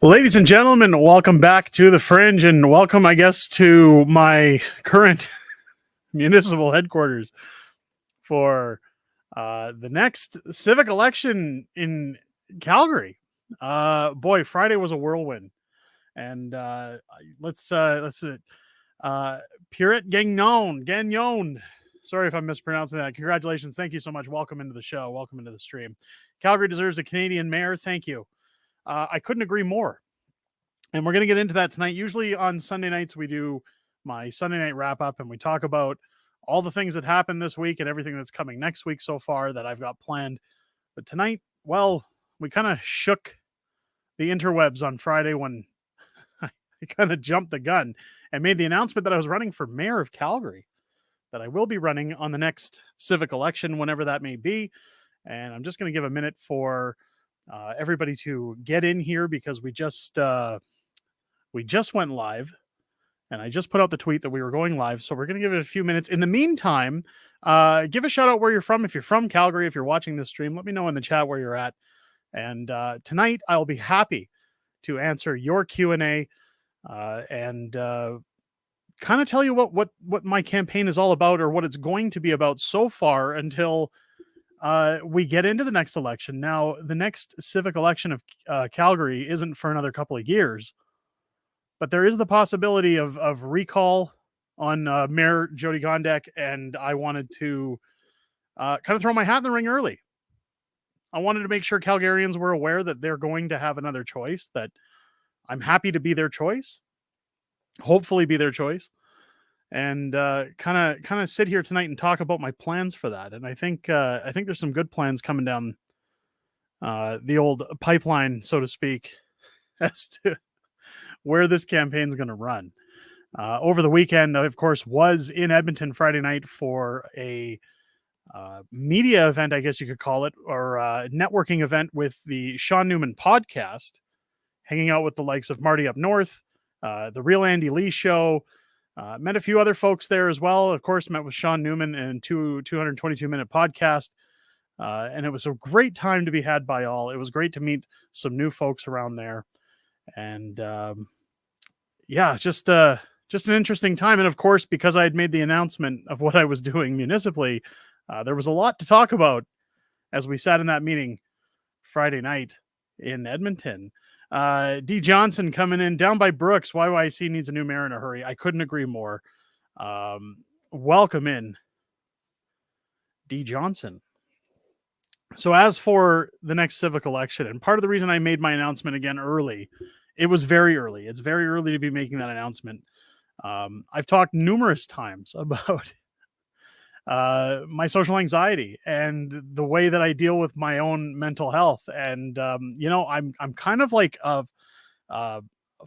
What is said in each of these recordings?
Ladies and gentlemen, welcome back to the Fringe, and welcome, I guess, to my current municipal headquarters for the next civic election in Calgary. Boy, Friday was a whirlwind, and Pierrot Gagnon. Sorry if I'm mispronouncing that. Congratulations, thank you so much. Welcome into the show. Welcome into the stream. Calgary deserves a Canadian mayor. Thank you. I couldn't agree more. And we're going to get into that tonight. Usually on Sunday nights, we do my Sunday night wrap up and we talk about all the things that happened this week and everything that's coming next week so far that I've got planned. But tonight, well, we kind of shook the interwebs on Friday when I kind of jumped the gun and made the announcement that I was running for mayor of Calgary, that I will be running on the next civic election, whenever that may be. And I'm just going to give a minute for everybody to get in here because we just went live, and I just put out the tweet that we were going live. So we're going to give it a few minutes. In the meantime, give a shout out where you're from. If you're from Calgary, if you're watching this stream, let me know in the chat where you're at. And tonight I'll be happy to answer your Q&A and kind of tell you what my campaign is all about, or what it's going to be about so far until we get into the next election. Now, the next civic election of Calgary isn't for another couple of years, but there is the possibility of recall on Mayor Jody Gondek, and I wanted to kind of throw my hat in the ring early. I wanted to make sure Calgarians were aware that they're going to have another choice, that I'm happy to be their choice, hopefully be their choice, and kind of sit here tonight and talk about my plans for that. And I think there's some good plans coming down the old pipeline, so to speak, as to where this campaign's going to run. Over the weekend, I, of course, was in Edmonton Friday night for a media event, I guess you could call it, or a networking event with the Sean Newman podcast, hanging out with the likes of Marty Up North, the Real Andy Lee Show, met a few other folks there as well. Of course, met with Sean Newman and 222-minute podcast. And it was a great time to be had by all. It was great to meet some new folks around there. And just an interesting time. And of course, because I had made the announcement of what I was doing municipally, there was a lot to talk about as we sat in that meeting Friday night in Edmonton. D. Johnson coming in down by Brooks. YYC needs a new mayor in a hurry. I couldn't agree more. Welcome in, D. Johnson. So as for the next civic election, and part of the reason I made my announcement again early, it was very early. It's very early to be making that announcement. I've talked numerous times about my social anxiety and the way that I deal with my own mental health. And, I'm kind of like a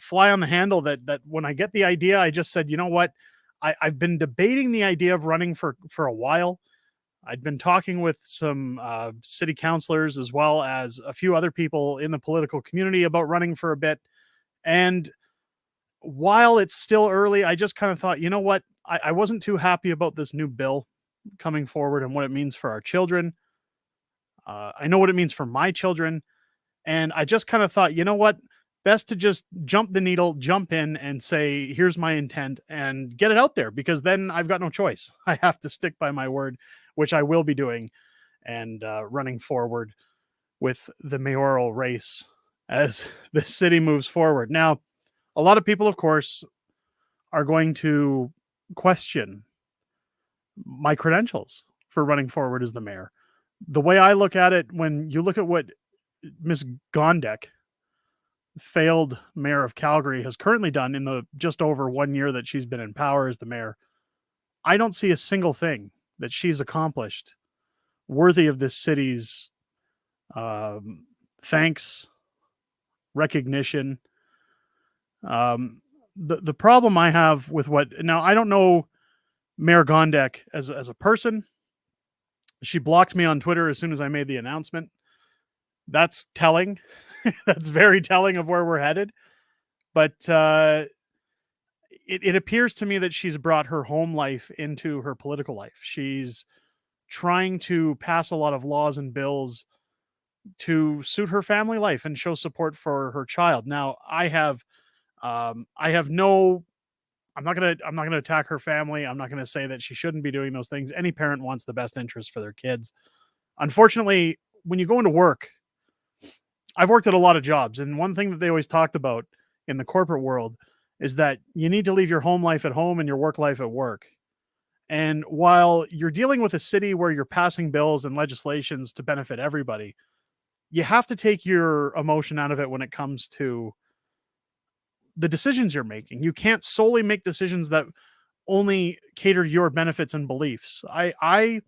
fly on the handle that when I get the idea, I just said, you know what, I've been debating the idea of running for a while. I'd been talking with some city councilors as well as a few other people in the political community about running for a bit. And while it's still early, I just kind of thought, you know what, I wasn't too happy about this new bill coming forward and what it means for our children. I know what it means for my children. And I just kind of thought, you know what, best to just jump the needle, jump in and say, here's my intent and get it out there, because then I've got no choice. I have to stick by my word, which I will be doing, and running forward with the mayoral race as the city moves forward. Now, a lot of people, of course, are going to question my credentials for running forward as the mayor. The way I look at it, when you look at what Miss Gondek, failed mayor of Calgary, has currently done in the just over 1 year that she's been in power as the mayor, I don't see a single thing that she's accomplished worthy of this city's thanks, recognition. The problem I have with now, I don't know Mayor Gondek as a person. She blocked me on Twitter as soon as I made the announcement. That's telling. That's very telling of where we're headed. But it appears to me that she's brought her home life into her political life. She's trying to pass a lot of laws and bills to suit her family life and show support for her child. Now, I have no I'm not gonna attack her family. I'm not gonna say that she shouldn't be doing those things. Any parent wants the best interest for their kids. Unfortunately, when you go into work, I've worked at a lot of jobs, and one thing that they always talked about in the corporate world is that you need to leave your home life at home and your work life at work. And while you're dealing with a city where you're passing bills and legislations to benefit everybody, you have to take your emotion out of it when it comes to the decisions you're making. You can't solely make decisions that only cater to your benefits and beliefs. I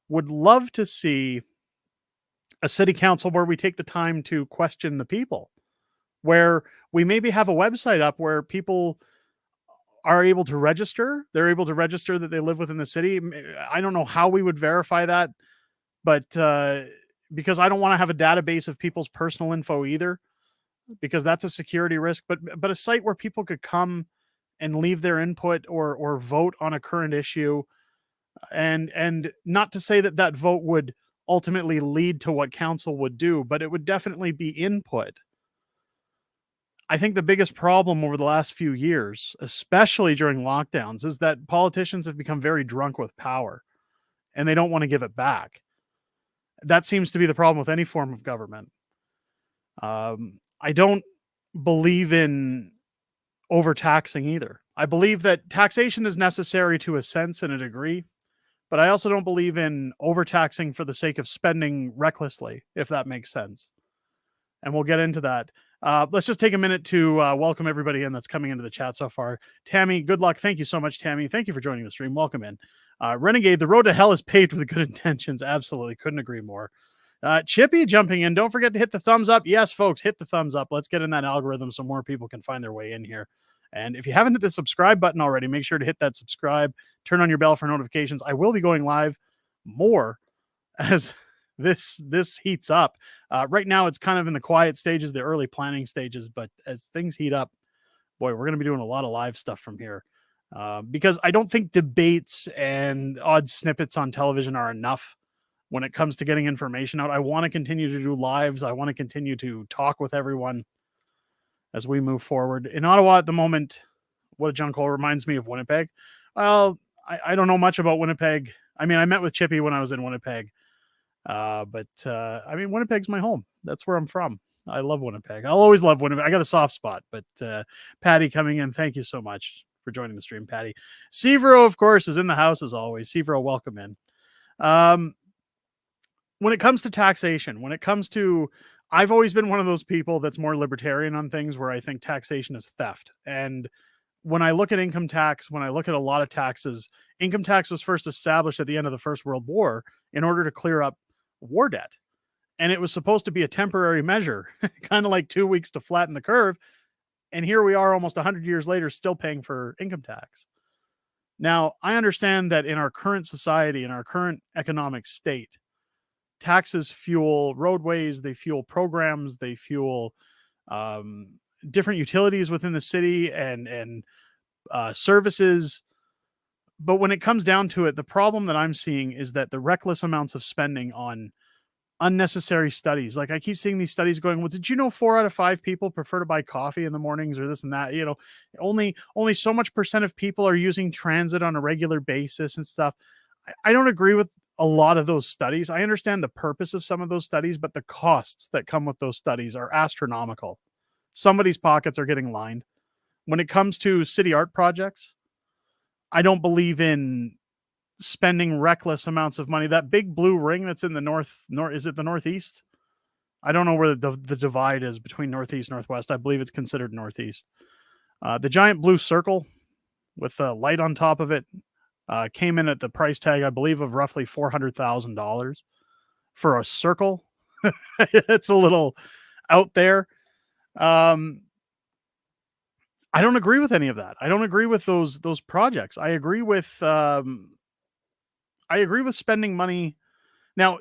would love to see a city council where we take the time to question the people, where we maybe have a website up where people are able to register. They're able to register that they live within the city. I don't know how we would verify that, but because I don't want to have a database of people's personal info either, because that's a security risk. But a site where people could come and leave their input or vote on a current issue, and not to say that that vote would ultimately lead to what council would do, but it would definitely be input. I think the biggest problem over the last few years, especially during lockdowns, is that politicians have become very drunk with power and they don't want to give it back. That seems to be the problem with any form of government. I don't believe in overtaxing either. I believe that taxation is necessary to a sense and a degree, but I also don't believe in overtaxing for the sake of spending recklessly, if that makes sense. And we'll get into that. Let's just take a minute to welcome everybody in that's coming into the chat so far. Tammy, good luck. Thank you so much, Tammy. Thank you for joining the stream. Welcome in. Renegade, the road to hell is paved with good intentions. Absolutely. Couldn't agree more. Chippy jumping in. Don't forget to hit the thumbs up. Yes, folks, hit the thumbs up. Let's get in that algorithm so more people can find their way in here. And if you haven't hit the subscribe button already, make sure to hit that subscribe. Turn on your bell for notifications. I will be going live more as this heats up. Right now, it's kind of in the quiet stages, the early planning stages. But as things heat up, boy, we're going to be doing a lot of live stuff from here. Because I don't think debates and odd snippets on television are enough when it comes to getting information out. I want to continue to do lives. I want to continue to talk with everyone as we move forward. In Ottawa at the moment, what John Cole reminds me of Winnipeg. Well, I don't know much about Winnipeg. I mean, I met with Chippy when I was in Winnipeg. But I mean, Winnipeg's my home. That's where I'm from. I love Winnipeg. I'll always love Winnipeg. I got a soft spot, but Patty coming in. Thank you so much for joining the stream, Patty. Severo, of course, is in the house as always. Severo, welcome in. When it comes to taxation, I've always been one of those people that's more libertarian on things where I think taxation is theft. And when I look at income tax, when I look at a lot of taxes, income tax was first established at the end of the First World War in order to clear up war debt. And it was supposed to be a temporary measure, kind of like 2 weeks to flatten the curve. And here we are almost 100 years later, still paying for income tax. Now, I understand that in our current society, in our current economic state, taxes fuel roadways, they fuel programs, they fuel different utilities within the city and services. But when it comes down to it, the problem that I'm seeing is that the reckless amounts of spending on unnecessary studies. Like I keep seeing these studies going, well, did you know 4 out of 5 people prefer to buy coffee in the mornings or this and that? You know, only so much % of people are using transit on a regular basis and stuff. I don't agree with a lot of those studies. I understand the purpose of some of those studies, but the costs that come with those studies are astronomical. Somebody's pockets are getting lined. When it comes to city art projects, I don't believe in spending reckless amounts of money. That big blue ring that's in the north, is it the northeast? I don't know where the divide is between northeast, northwest. I believe it's considered northeast. The giant blue circle with a light on top of it came in at the price tag, I believe, of roughly $400,000 for a circle. It's a little out there. I don't agree with any of that. I don't agree with those projects. I agree with spending money. Now,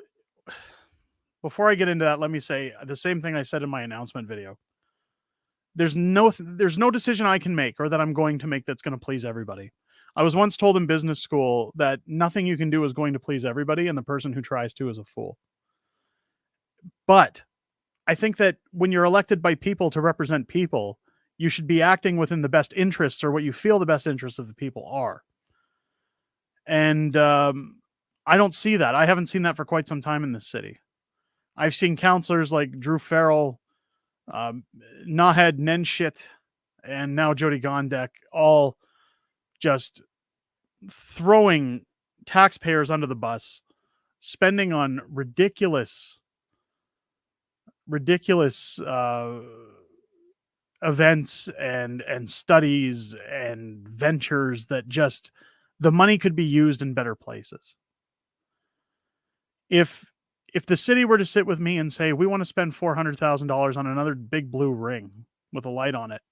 before I get into that, let me say the same thing I said in my announcement video. There's no decision I can make or that I'm going to make that's going to please everybody. I was once told in business school that nothing you can do is going to please everybody, and the person who tries to is a fool. But I think that when you're elected by people to represent people, you should be acting within the best interests or what you feel the best interests of the people are. And I don't see that. I haven't seen that for quite some time in this city. I've seen counselors like Drew Farrell, um, Nahed Nenshit, and now Jody Gondek all just throwing taxpayers under the bus, spending on ridiculous events and studies and ventures that just the money could be used in better places. If the city were to sit with me and say we want to spend $400,000 on another big blue ring with a light on it,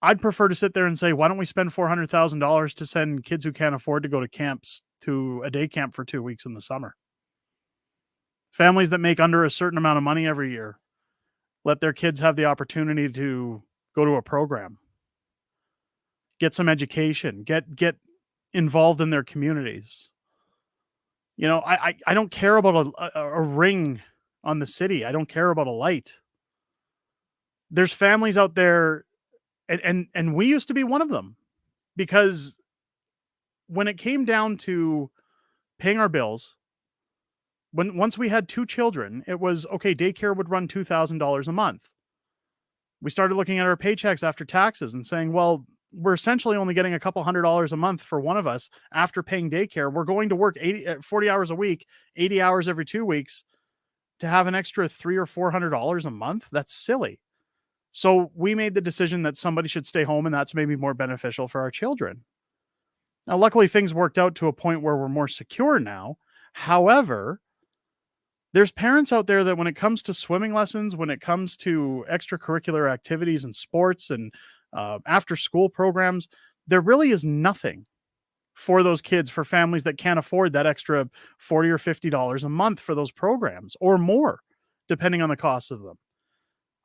I'd prefer to sit there and say, why don't we spend $400,000 to send kids who can't afford to go to camps to a day camp for 2 weeks in the summer? Families that make under a certain amount of money every year, let their kids have the opportunity to go to a program, get some education, get involved in their communities. You know, I don't care about a ring on the city. I don't care about a light. There's families out there, and we used to be one of them, because when it came down to paying our bills, once we had 2 children, it was okay, daycare would run $2,000 a month. We started looking at our paychecks after taxes and saying, well, we're essentially only getting a couple $100 a month for one of us after paying daycare. We're going to work 40 hours a week, 80 hours every 2 weeks to have an extra $300 or $400 a month. That's silly. So we made the decision that somebody should stay home, and that's maybe more beneficial for our children. Now, luckily, things worked out to a point where we're more secure now. However, there's parents out there that when it comes to swimming lessons, when it comes to extracurricular activities and sports and after school programs, there really is nothing for those kids, for families that can't afford that extra $40 or $50 a month for those programs or more, depending on the cost of them.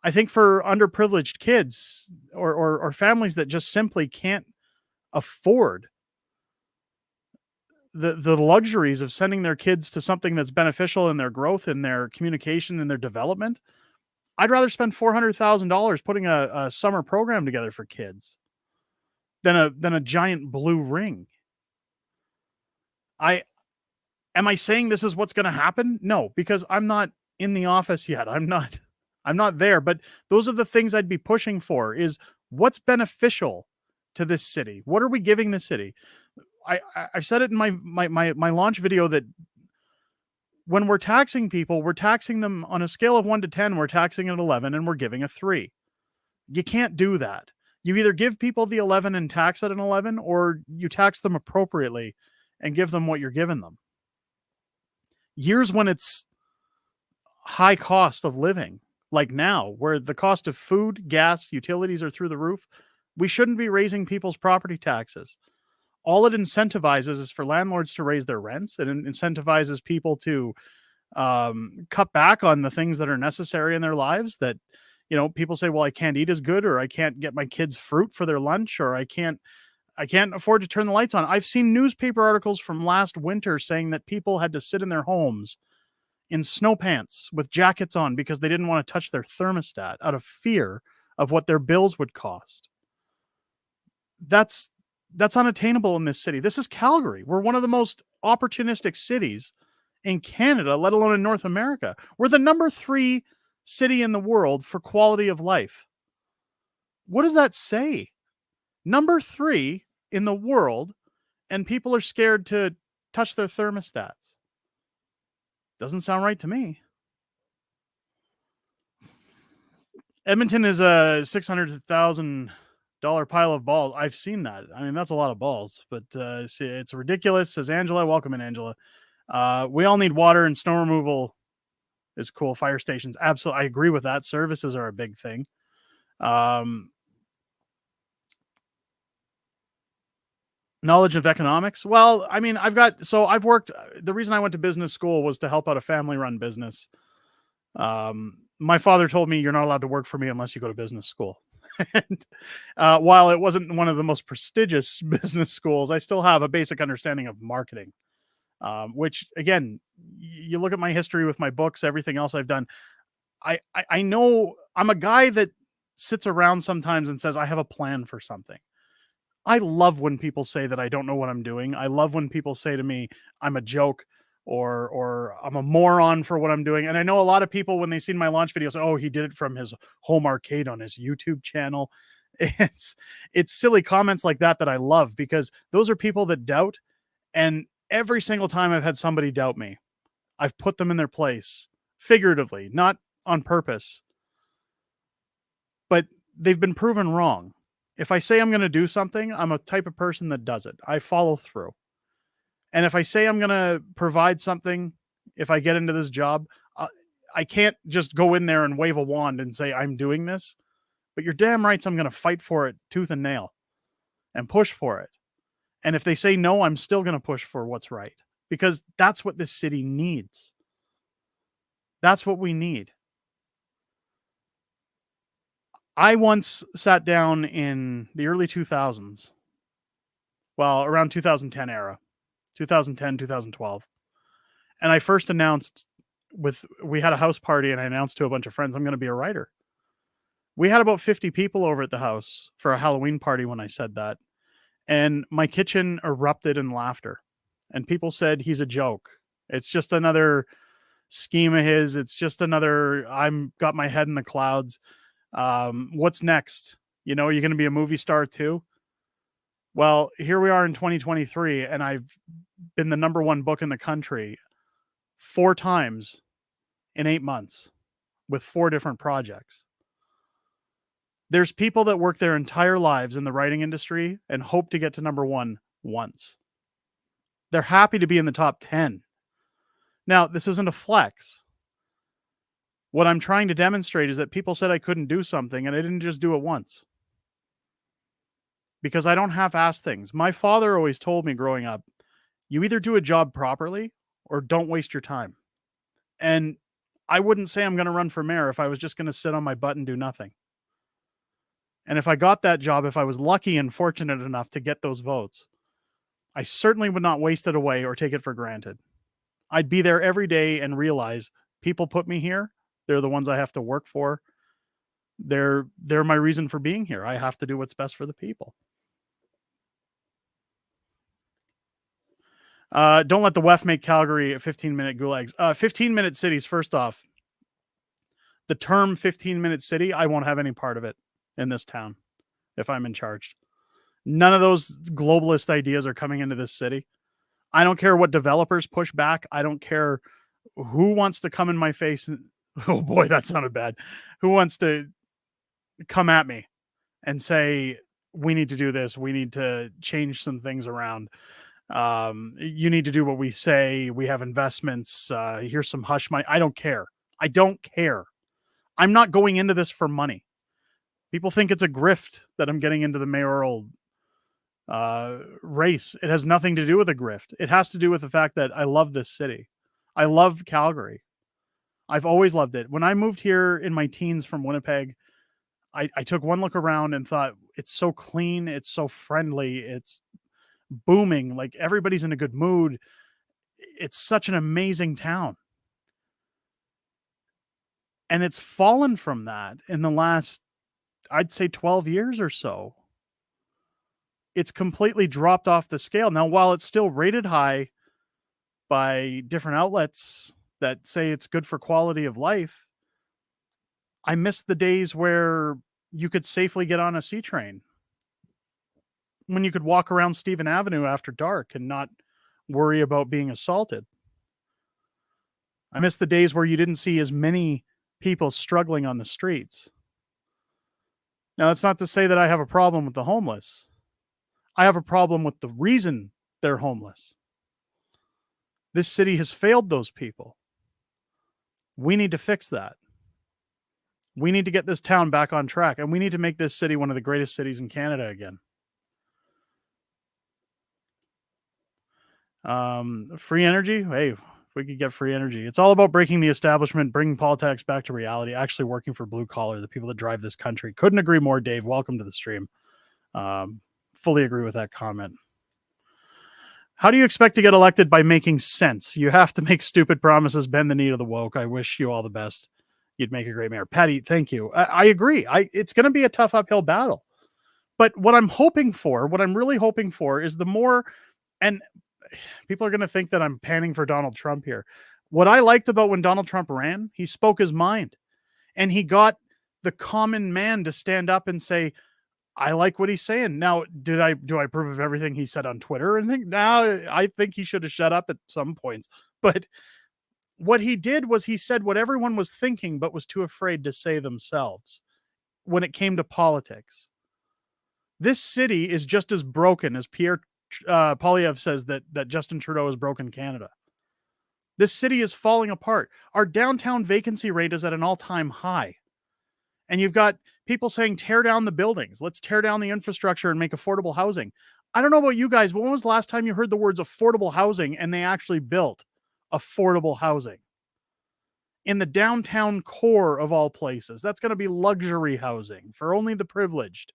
I think for underprivileged kids or families that just simply can't afford the luxuries of sending their kids to something that's beneficial in their growth, in their communication, in their development, I'd rather spend $400,000 putting a summer program together for kids than a giant blue ring. Am I saying this is what's going to happen? No, because I'm not in the office yet. I'm not there, but those are the things I'd be pushing for, is what's beneficial to this city. What are we giving the city? I said it in my launch video that when we're taxing people, we're taxing them on a scale of 1 to 10, we're taxing at 11 and we're giving a 3. You can't do that. You either give people the 11 and tax at an 11, or you tax them appropriately and give them what you're giving them. Years when it's high cost of living, like now, where the cost of food, gas, utilities are through the roof, we shouldn't be raising people's property taxes. All it incentivizes is for landlords to raise their rents, and it incentivizes people to cut back on the things that are necessary in their lives. That, you know, people say, well, I can't eat as good, or I can't get my kids fruit for their lunch, or I can't afford to turn the lights on. I've seen newspaper articles from last winter saying that people had to sit in their homes in snow pants with jackets on because they didn't want to touch their thermostat out of fear of what their bills would cost. That's unattainable in this city. This is Calgary. We're one of the most opportunistic cities in Canada, let alone in North America. We're the number 3 city in the world for quality of life. What does that say? Number 3 in the world, and people are scared to touch their thermostats. Doesn't sound right to me. Edmonton is a $600,000 pile of balls. I've seen that. I mean, that's a lot of balls, but it's ridiculous. Says Angela. Welcome in, Angela. We all need water, and snow removal is cool. Fire stations. Absolutely. I agree with that. Services are a big thing. Knowledge of economics. Well, I mean, I've worked, the reason I went to business school was to help out a family run business. My father told me, you're not allowed to work for me unless you go to business school. And while it wasn't one of the most prestigious business schools, I still have a basic understanding of marketing which again, you look at my history with my books, everything else I've done. I know I'm a guy that sits around sometimes and says I have a plan for something. I love when people say that I don't know what I'm doing. I love when people say to me I'm a joke or I'm a moron for what I'm doing. And I know a lot of people when they see my launch videos, oh, he did it from his home arcade on his YouTube channel. It's it's silly comments like that that I love because those are people that doubt. And every single time I've had somebody doubt me, I've put them in their place, figuratively, not on purpose, but they've been proven wrong. If I say I'm going to do something, I'm a type of person that does it. I follow through. And if I say I'm going to provide something, if I get into this job, uh, I can't just go in there and wave a wand and say I'm doing this. But you're damn right I'm going to fight for it tooth and nail and push for it. And if they say no, I'm still going to push for what's right because that's what this city needs. That's what we need. I once sat down in the early 2000s, well, around 2010 era, 2010, 2012. And I first announced we had a house party and I announced to a bunch of friends, I'm going to be a writer. We had about 50 people over at the house for a Halloween party when I said that. And my kitchen erupted in laughter. And people said he's a joke. It's just another scheme of his. It's just another, I'm got my head in the clouds. What's next? You know, are you going to be a movie star too? Well, here we are in 2023, and I've been the number one book in the country 4 times in 8 months with 4 different projects. There's people that work their entire lives in the writing industry and hope to get to number 1 once. They're happy to be in the top 10. Now, this isn't a flex. What I'm trying to demonstrate is that people said I couldn't do something, and I didn't just do it once. Because I don't half-ass things. My father always told me growing up, you either do a job properly or don't waste your time. And I wouldn't say I'm going to run for mayor if I was just going to sit on my butt and do nothing. And if I got that job, if I was lucky and fortunate enough to get those votes, I certainly would not waste it away or take it for granted. I'd be there every day and realize people put me here. They're the ones I have to work for. They're my reason for being here. I have to do what's best for the people. Don't let the WEF make Calgary a 15-minute gulags. 15-minute cities, first off, the term 15-minute city, I won't have any part of it in this town if I'm in charge. None of those globalist ideas are coming into this city. I don't care what developers push back. I don't care who wants to come in my face. Oh boy, that sounded bad. Who wants to come at me and say, we need to do this. We need to change some things around. You need to do what we say. We have investments. Here's some hush money. I don't care. I don't care. I'm not going into this for money. People think it's a grift that I'm getting into the mayoral race. It has nothing to do with a grift. It has to do with the fact that I love this city. I love Calgary. I've always loved it. When I moved here in my teens from Winnipeg, I took one look around and thought, it's so clean. It's so friendly. It's booming. Like everybody's in a good mood. It's such an amazing town. And it's fallen from that in the last, I'd say 12 years or so. It's completely dropped off the scale. Now, while it's still rated high by different outlets that say it's good for quality of life, I miss the days where you could safely get on a C train, when you could walk around Stephen Avenue after dark and not worry about being assaulted. I miss the days where you didn't see as many people struggling on the streets. Now, that's not to say that I have a problem with the homeless. I have a problem with the reason they're homeless. This city has failed those people. We need to fix that. We need to get this town back on track, and we need to make this city one of the greatest cities in Canada again. Free energy? Hey, if we could get free energy. It's all about breaking the establishment, bringing politics back to reality, actually working for blue collar, the people that drive this country. Couldn't agree more, Dave. Welcome to the stream. Fully agree with that comment. How do you expect to get elected? By making sense. You have to make stupid promises, bend the knee to the woke. I wish you all the best. You'd make a great mayor. Patty, thank you. I agree. It's going to be a tough uphill battle. But what I'm hoping for, what I'm really hoping for is the more, and people are going to think that I'm panning for Donald Trump here. What I liked about when Donald Trump ran, he spoke his mind and he got the common man to stand up and say, I like what he's saying. Now, do I approve of everything he said on Twitter and think now I think he should have shut up at some points. But what he did was he said what everyone was thinking, but was too afraid to say themselves when it came to politics. This city is just as broken as Pierre Poilievre says that Justin Trudeau has broken Canada. This city is falling apart. Our downtown vacancy rate is at an all-time high. And you've got people saying, tear down the buildings. Let's tear down the infrastructure and make affordable housing. I don't know about you guys, but when was the last time you heard the words affordable housing and they actually built affordable housing? In the downtown core of all places, that's going to be luxury housing for only the privileged.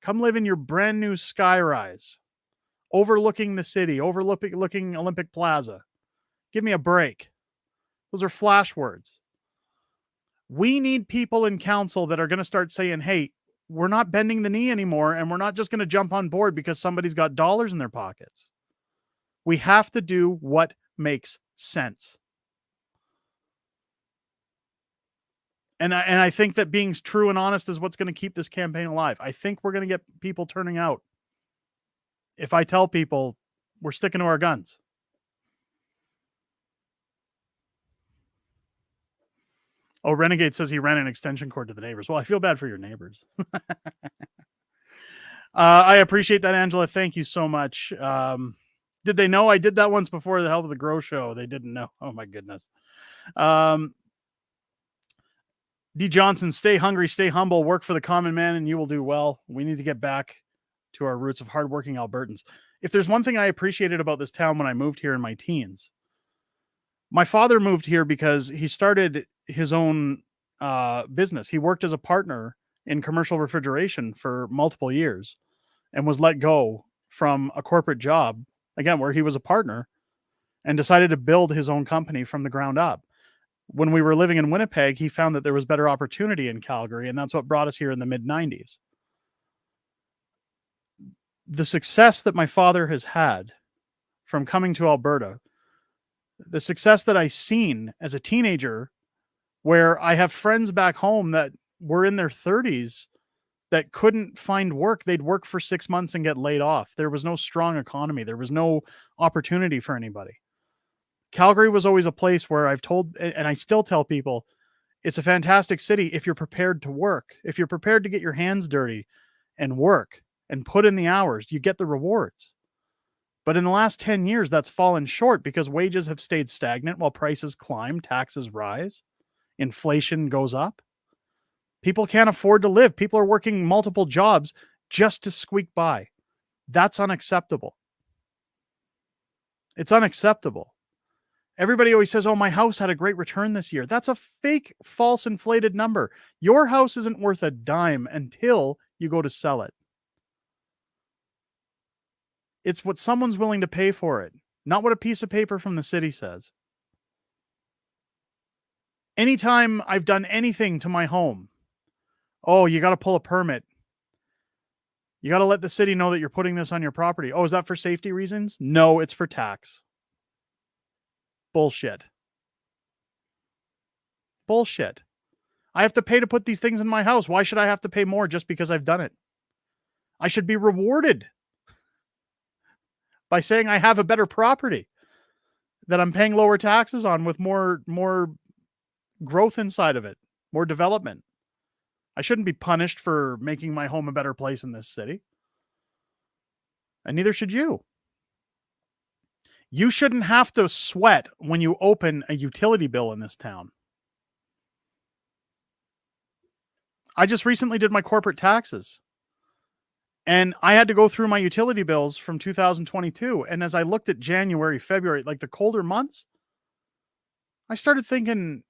Come live in your brand new skyrise, overlooking the city, overlooking Olympic Plaza. Give me a break. Those are flash words. We need people in council that are going to start saying, hey, we're not bending the knee anymore, and we're not just going to jump on board because somebody's got dollars in their pockets. We have to do what makes sense. And I think that being true and honest is what's going to keep this campaign alive. I think we're going to get people turning out. If I tell people we're sticking to our guns. Oh, Renegade says he ran an extension cord to the neighbors. Well, I feel bad for your neighbors. I appreciate that, Angela. Thank you so much. Did they know I did that once before the Help of the Grow show? They didn't know. Oh, my goodness. D. Johnson, stay hungry, stay humble, work for the common man, and you will do well. We need to get back to our roots of hardworking Albertans. If there's one thing I appreciated about this town when I moved here in my teens, my father moved here because he started his own business. He worked as a partner in commercial refrigeration for multiple years and was let go from a corporate job, again, where he was a partner, and decided to build his own company from the ground up. When we were living in Winnipeg, he found that there was better opportunity in Calgary, and that's what brought us here in the mid-90s. The success that my father has had from coming to Alberta, the success that I've seen as a teenager, where I have friends back home that were in their 30s that couldn't find work. They'd work for 6 months and get laid off. There was no strong economy. There was no opportunity for anybody. Calgary was always a place where I've told, and I still tell people, it's a fantastic city if you're prepared to work. If you're prepared to get your hands dirty and work and put in the hours, you get the rewards. But in the last 10 years, that's fallen short because wages have stayed stagnant while prices climb, taxes rise, inflation goes up. People can't afford to live. People are working multiple jobs just to squeak by. That's unacceptable. It's unacceptable. Everybody always says, oh, my house had a great return this year. That's a fake, false, inflated number. Your house isn't worth a dime until you go to sell it. It's what someone's willing to pay for it, not what a piece of paper from the city says. Anytime I've done anything to my home, oh, you got to pull a permit. You got to let the city know that you're putting this on your property. Oh, is that for safety reasons? No, it's for tax. Bullshit. Bullshit. I have to pay to put these things in my house. Why should I have to pay more just because I've done it? I should be rewarded by saying I have a better property that I'm paying lower taxes on with more growth inside of it, more development. I shouldn't be punished for making my home a better place in this city. And neither should you. You shouldn't have to sweat when you open a utility bill in this town. I just recently did my corporate taxes. And I had to go through my utility bills from 2022. And as I looked at January, February, like the colder months, I started thinking,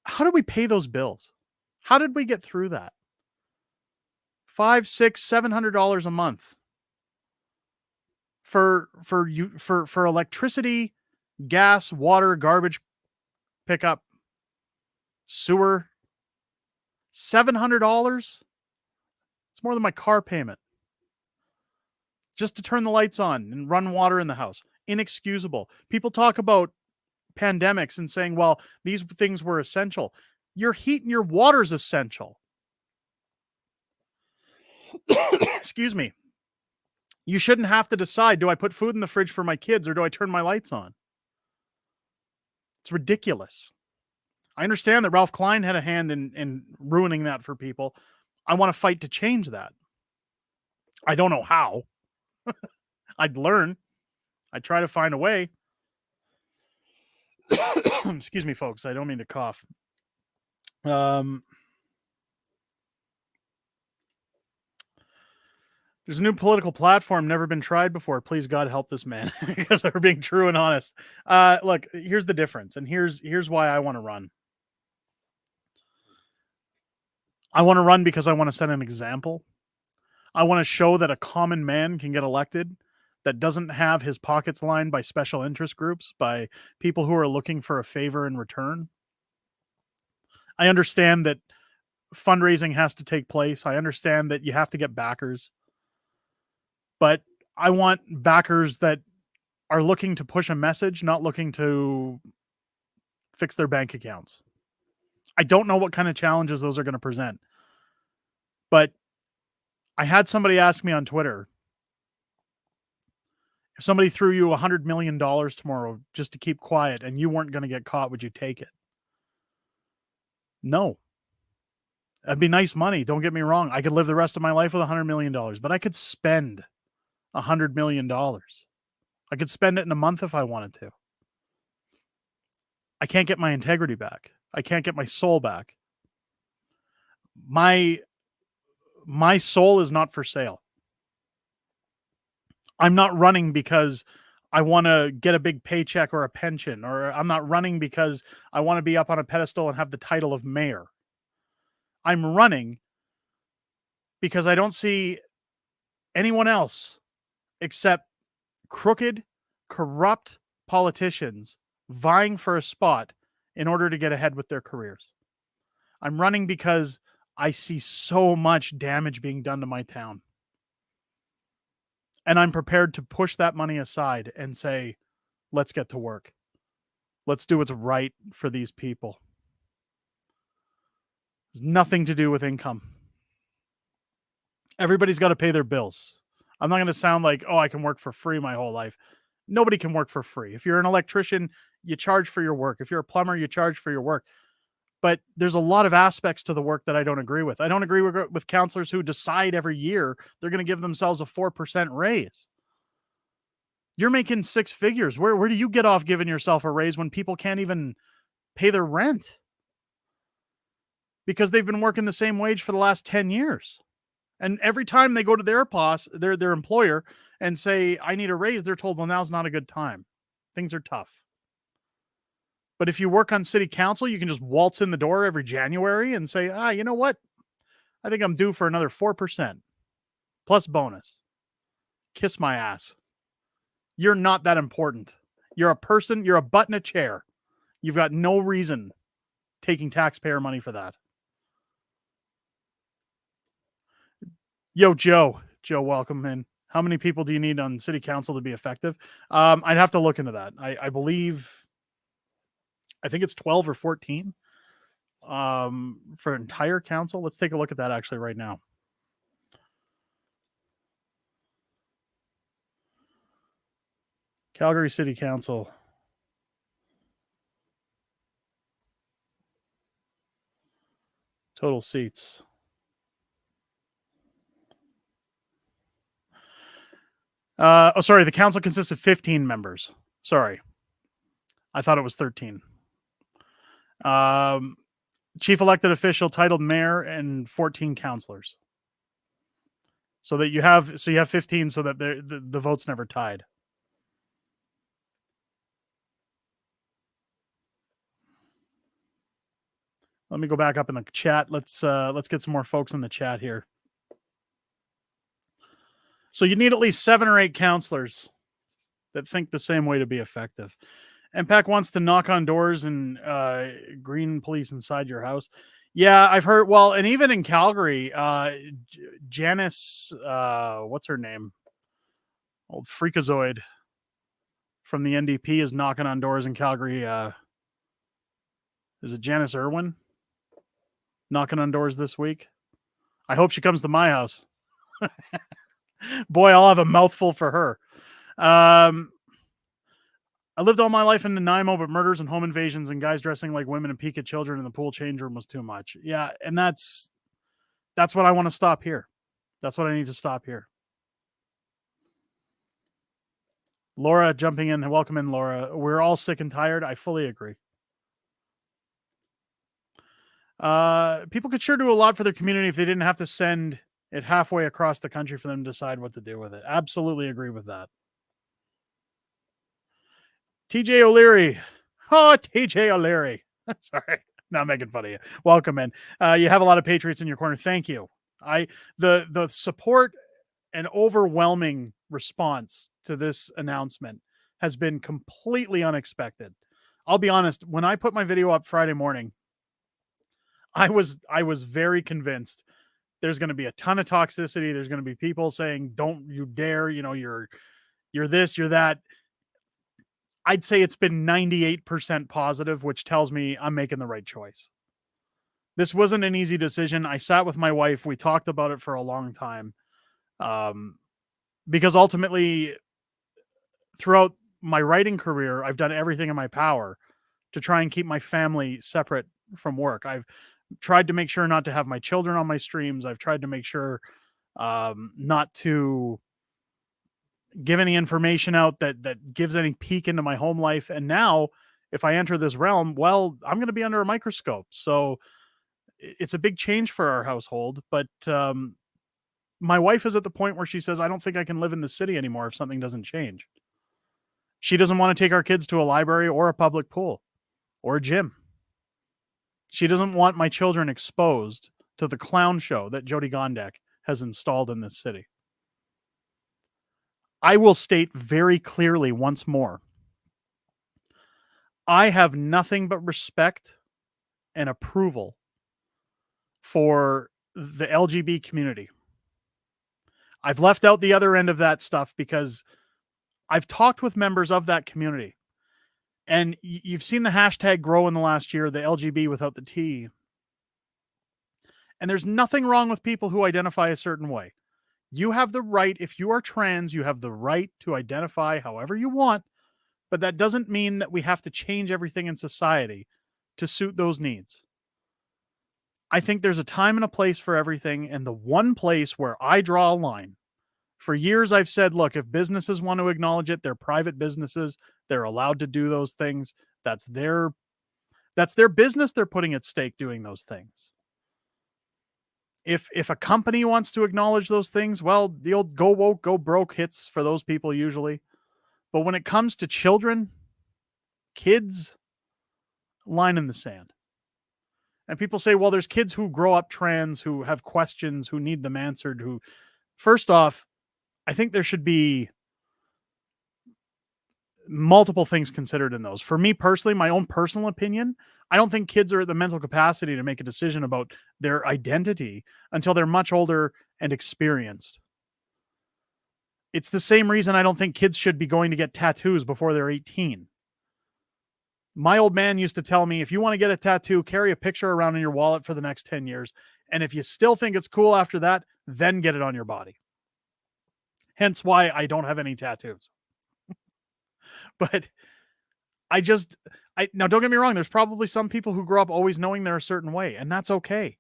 how did we pay those bills? How did we get through that? $500, $600, $700 a month for electricity, gas, water, garbage pickup, sewer, $700. It's more than my car payment just to turn the lights on and run water in the house. Inexcusable. People talk about pandemics and saying, well, these things were essential. Your heat and your water is essential. Excuse me. You shouldn't have to decide, do I put food in the fridge for my kids or do I turn my lights on? It's ridiculous. I understand that Ralph Klein had a hand in ruining that for people. I want to fight to change that. I don't know how. I'd learn. I'd try to find a way. Excuse me, folks. I don't mean to cough. There's a new political platform never been tried before. Please, God, help this man, because they're being true and honest. Look, here's the difference, and here's why I want to run. I want to run because I want to set an example. I want to show that a common man can get elected that doesn't have his pockets lined by special interest groups, by people who are looking for a favor in return. I understand that fundraising has to take place. I understand that you have to get backers. But I want backers that are looking to push a message, not looking to fix their bank accounts. I don't know what kind of challenges those are going to present. But I had somebody ask me on Twitter, if somebody threw you $100 million tomorrow just to keep quiet and you weren't going to get caught, would you take it? No. That'd be nice money. Don't get me wrong. I could live the rest of my life with $100 million, but I could spend $100 million. I could spend it in a month if I wanted to. I can't get my integrity back. I can't get my soul back. My soul is not for sale. I'm not running because I want to get a big paycheck or a pension, or I'm not running because I want to be up on a pedestal and have the title of mayor. I'm running because I don't see anyone else except crooked, corrupt politicians vying for a spot in order to get ahead with their careers. I'm running because I see so much damage being done to my town. And I'm prepared to push that money aside and say, let's get to work. Let's do what's right for these people. It's nothing to do with income. Everybody's got to pay their bills. I'm not going to sound like, oh, I can work for free my whole life. Nobody can work for free. If you're an electrician, you charge for your work. If you're a plumber, you charge for your work. But there's a lot of aspects to the work that I don't agree with. I don't agree with counselors who decide every year they're going to give themselves a 4% raise. You're making six figures. Where do you get off giving yourself a raise when people can't even pay their rent? Because they've been working the same wage for the last 10 years. And every time they go to their boss, their employer, and say, I need a raise, they're told, well, now's not a good time. Things are tough. But if you work on city council, you can just waltz in the door every January and say, you know what? I think I'm due for another 4% plus bonus. Kiss my ass. You're not that important. You're a person. You're a butt in a chair. You've got no reason taking taxpayer money for that. Yo, Joe. Joe, welcome in. How many people do you need on city council to be effective? I'd have to look into that. I think it's 12 or 14 for entire council. Let's take a look at that actually right now. Calgary City Council. Total seats. Sorry. The council consists of 15 members. Sorry. I thought it was 13. Chief elected official titled mayor and 14 councilors. So that you have 15 so that the vote's never tied. Let me go back up in the chat. Let's get some more folks in the chat here. So you need at least 7 or 8 counselors that think the same way to be effective. MPAC wants to knock on doors and green police inside your house. Yeah, I've heard. Well, and even in Calgary, Janice, what's her name? Old freakazoid from the NDP is knocking on doors in Calgary. Is it Janice Irwin knocking on doors this week? I hope she comes to my house. Boy, I'll have a mouthful for her. I lived all my life in Nanaimo, but murders and home invasions and guys dressing like women and peek at children in the pool change room was too much. Yeah, and that's what I want to stop here. That's what I need to stop here. Laura jumping in. Welcome in, Laura. We're all sick and tired. I fully agree. People could sure do a lot for their community if they didn't have to send it halfway across the country for them to decide what to do with it. Absolutely agree with that. TJ O'Leary. Oh, TJ O'Leary. Sorry, not making fun of you. Welcome in. You have a lot of patriots in your corner. Thank you. The support and overwhelming response to this announcement has been completely unexpected. I'll be honest, when I put my video up Friday morning, I was very convinced there's going to be a ton of toxicity. There's going to be people saying, don't you dare, you're this, you're that. I'd say it's been 98% positive, which tells me I'm making the right choice. This wasn't an easy decision. I sat with my wife. We talked about it for a long time. Because ultimately, throughout my writing career, I've done everything in my power to try and keep my family separate from work. I've tried to make sure not to have my children on my streams. I've tried to make sure not to give any information out that gives any peek into my home life. And now, if I enter this realm, well, I'm going to be under a microscope. So it's a big change for our household. But my wife is at the point where she says, I don't think I can live in the city anymore if something doesn't change. She doesn't want to take our kids to a library or a public pool or a gym. She doesn't want my children exposed to the clown show that Jody Gondek has installed in this city. I will state very clearly once more, I have nothing but respect and approval for the LGBT community. I've left out the other end of that stuff because I've talked with members of that community, and you've seen the hashtag grow in the last year, the LGB without the T. And there's nothing wrong with people who identify a certain way. You have the right, if you are trans, you have the right to identify however you want, but that doesn't mean that we have to change everything in society to suit those needs. I think there's a time and a place for everything, and the one place where I draw a line, for years I've said, look, if businesses want to acknowledge it, they're private businesses, they're allowed to do those things. That's their business they're putting at stake doing those things. If a company wants to acknowledge those things, well, the old go woke, go broke hits for those people usually. But when it comes to children, kids, line in the sand. And people say, well, there's kids who grow up trans, who have questions, who need them answered, who, first off, I think there should be multiple things considered in those. For me personally, my own personal opinion, I don't think kids are at the mental capacity to make a decision about their identity until they're much older and experienced. It's the same reason I don't think kids should be going to get tattoos before they're 18. My old man used to tell me, if you want to get a tattoo, carry a picture around in your wallet for the next 10 years. And if you still think it's cool after that, then get it on your body. Hence why I don't have any tattoos. But now don't get me wrong, there's probably some people who grow up always knowing they're a certain way, and that's okay.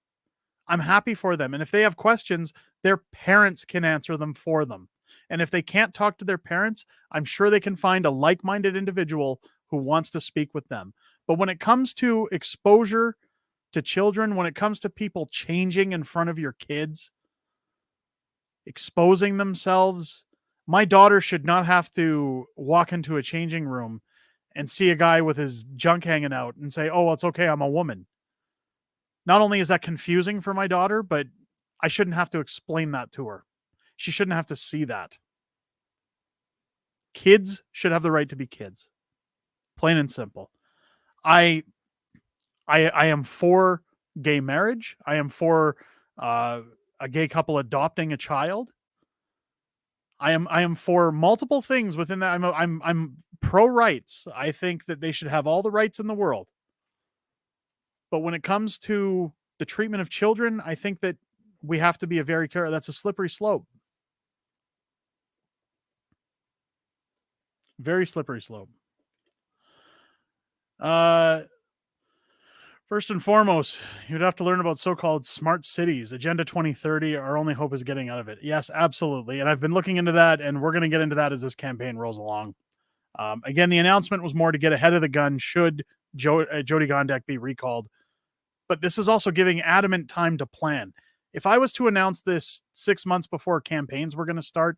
I'm happy for them. And if they have questions, their parents can answer them for them. And if they can't talk to their parents, I'm sure they can find a like-minded individual who wants to speak with them. But when it comes to exposure to children, when it comes to people changing in front of your kids, exposing themselves, my daughter should not have to walk into a changing room and see a guy with his junk hanging out and say, oh, it's okay, I'm a woman. Not only is that confusing for my daughter, but I shouldn't have to explain that to her. She shouldn't have to see that. Kids should have the right to be kids. Plain and simple. I am for gay marriage. I am for a gay couple adopting a child. I am for multiple things within that. I'm pro rights. I think that they should have all the rights in the world. But when it comes to the treatment of children, I think that we have to be a very careful. That's a slippery slope. Very slippery slope. First and foremost, you'd have to learn about so-called smart cities. Agenda 2030, our only hope is getting out of it. Yes, absolutely. And I've been looking into that, and we're going to get into that as this campaign rolls along. Again, the announcement was more to get ahead of the gun should Jody Gondek be recalled. But this is also giving adamant time to plan. If I was to announce this 6 months before campaigns were going to start,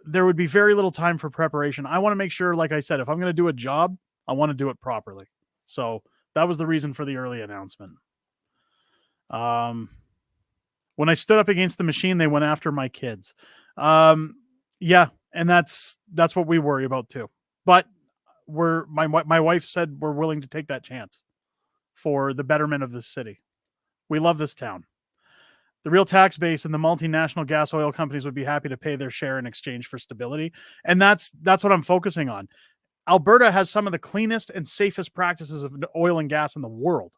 there would be very little time for preparation. I want to make sure, like I said, if I'm going to do a job, I want to do it properly. So that was the reason for the early announcement. When I stood up against the machine, they went after my kids. Yeah, and that's what we worry about too. But my wife said we're willing to take that chance for the betterment of this city. We love this town. The real tax base and the multinational gas oil companies would be happy to pay their share in exchange for stability. And that's what I'm focusing on. Alberta has some of the cleanest and safest practices of oil and gas in the world.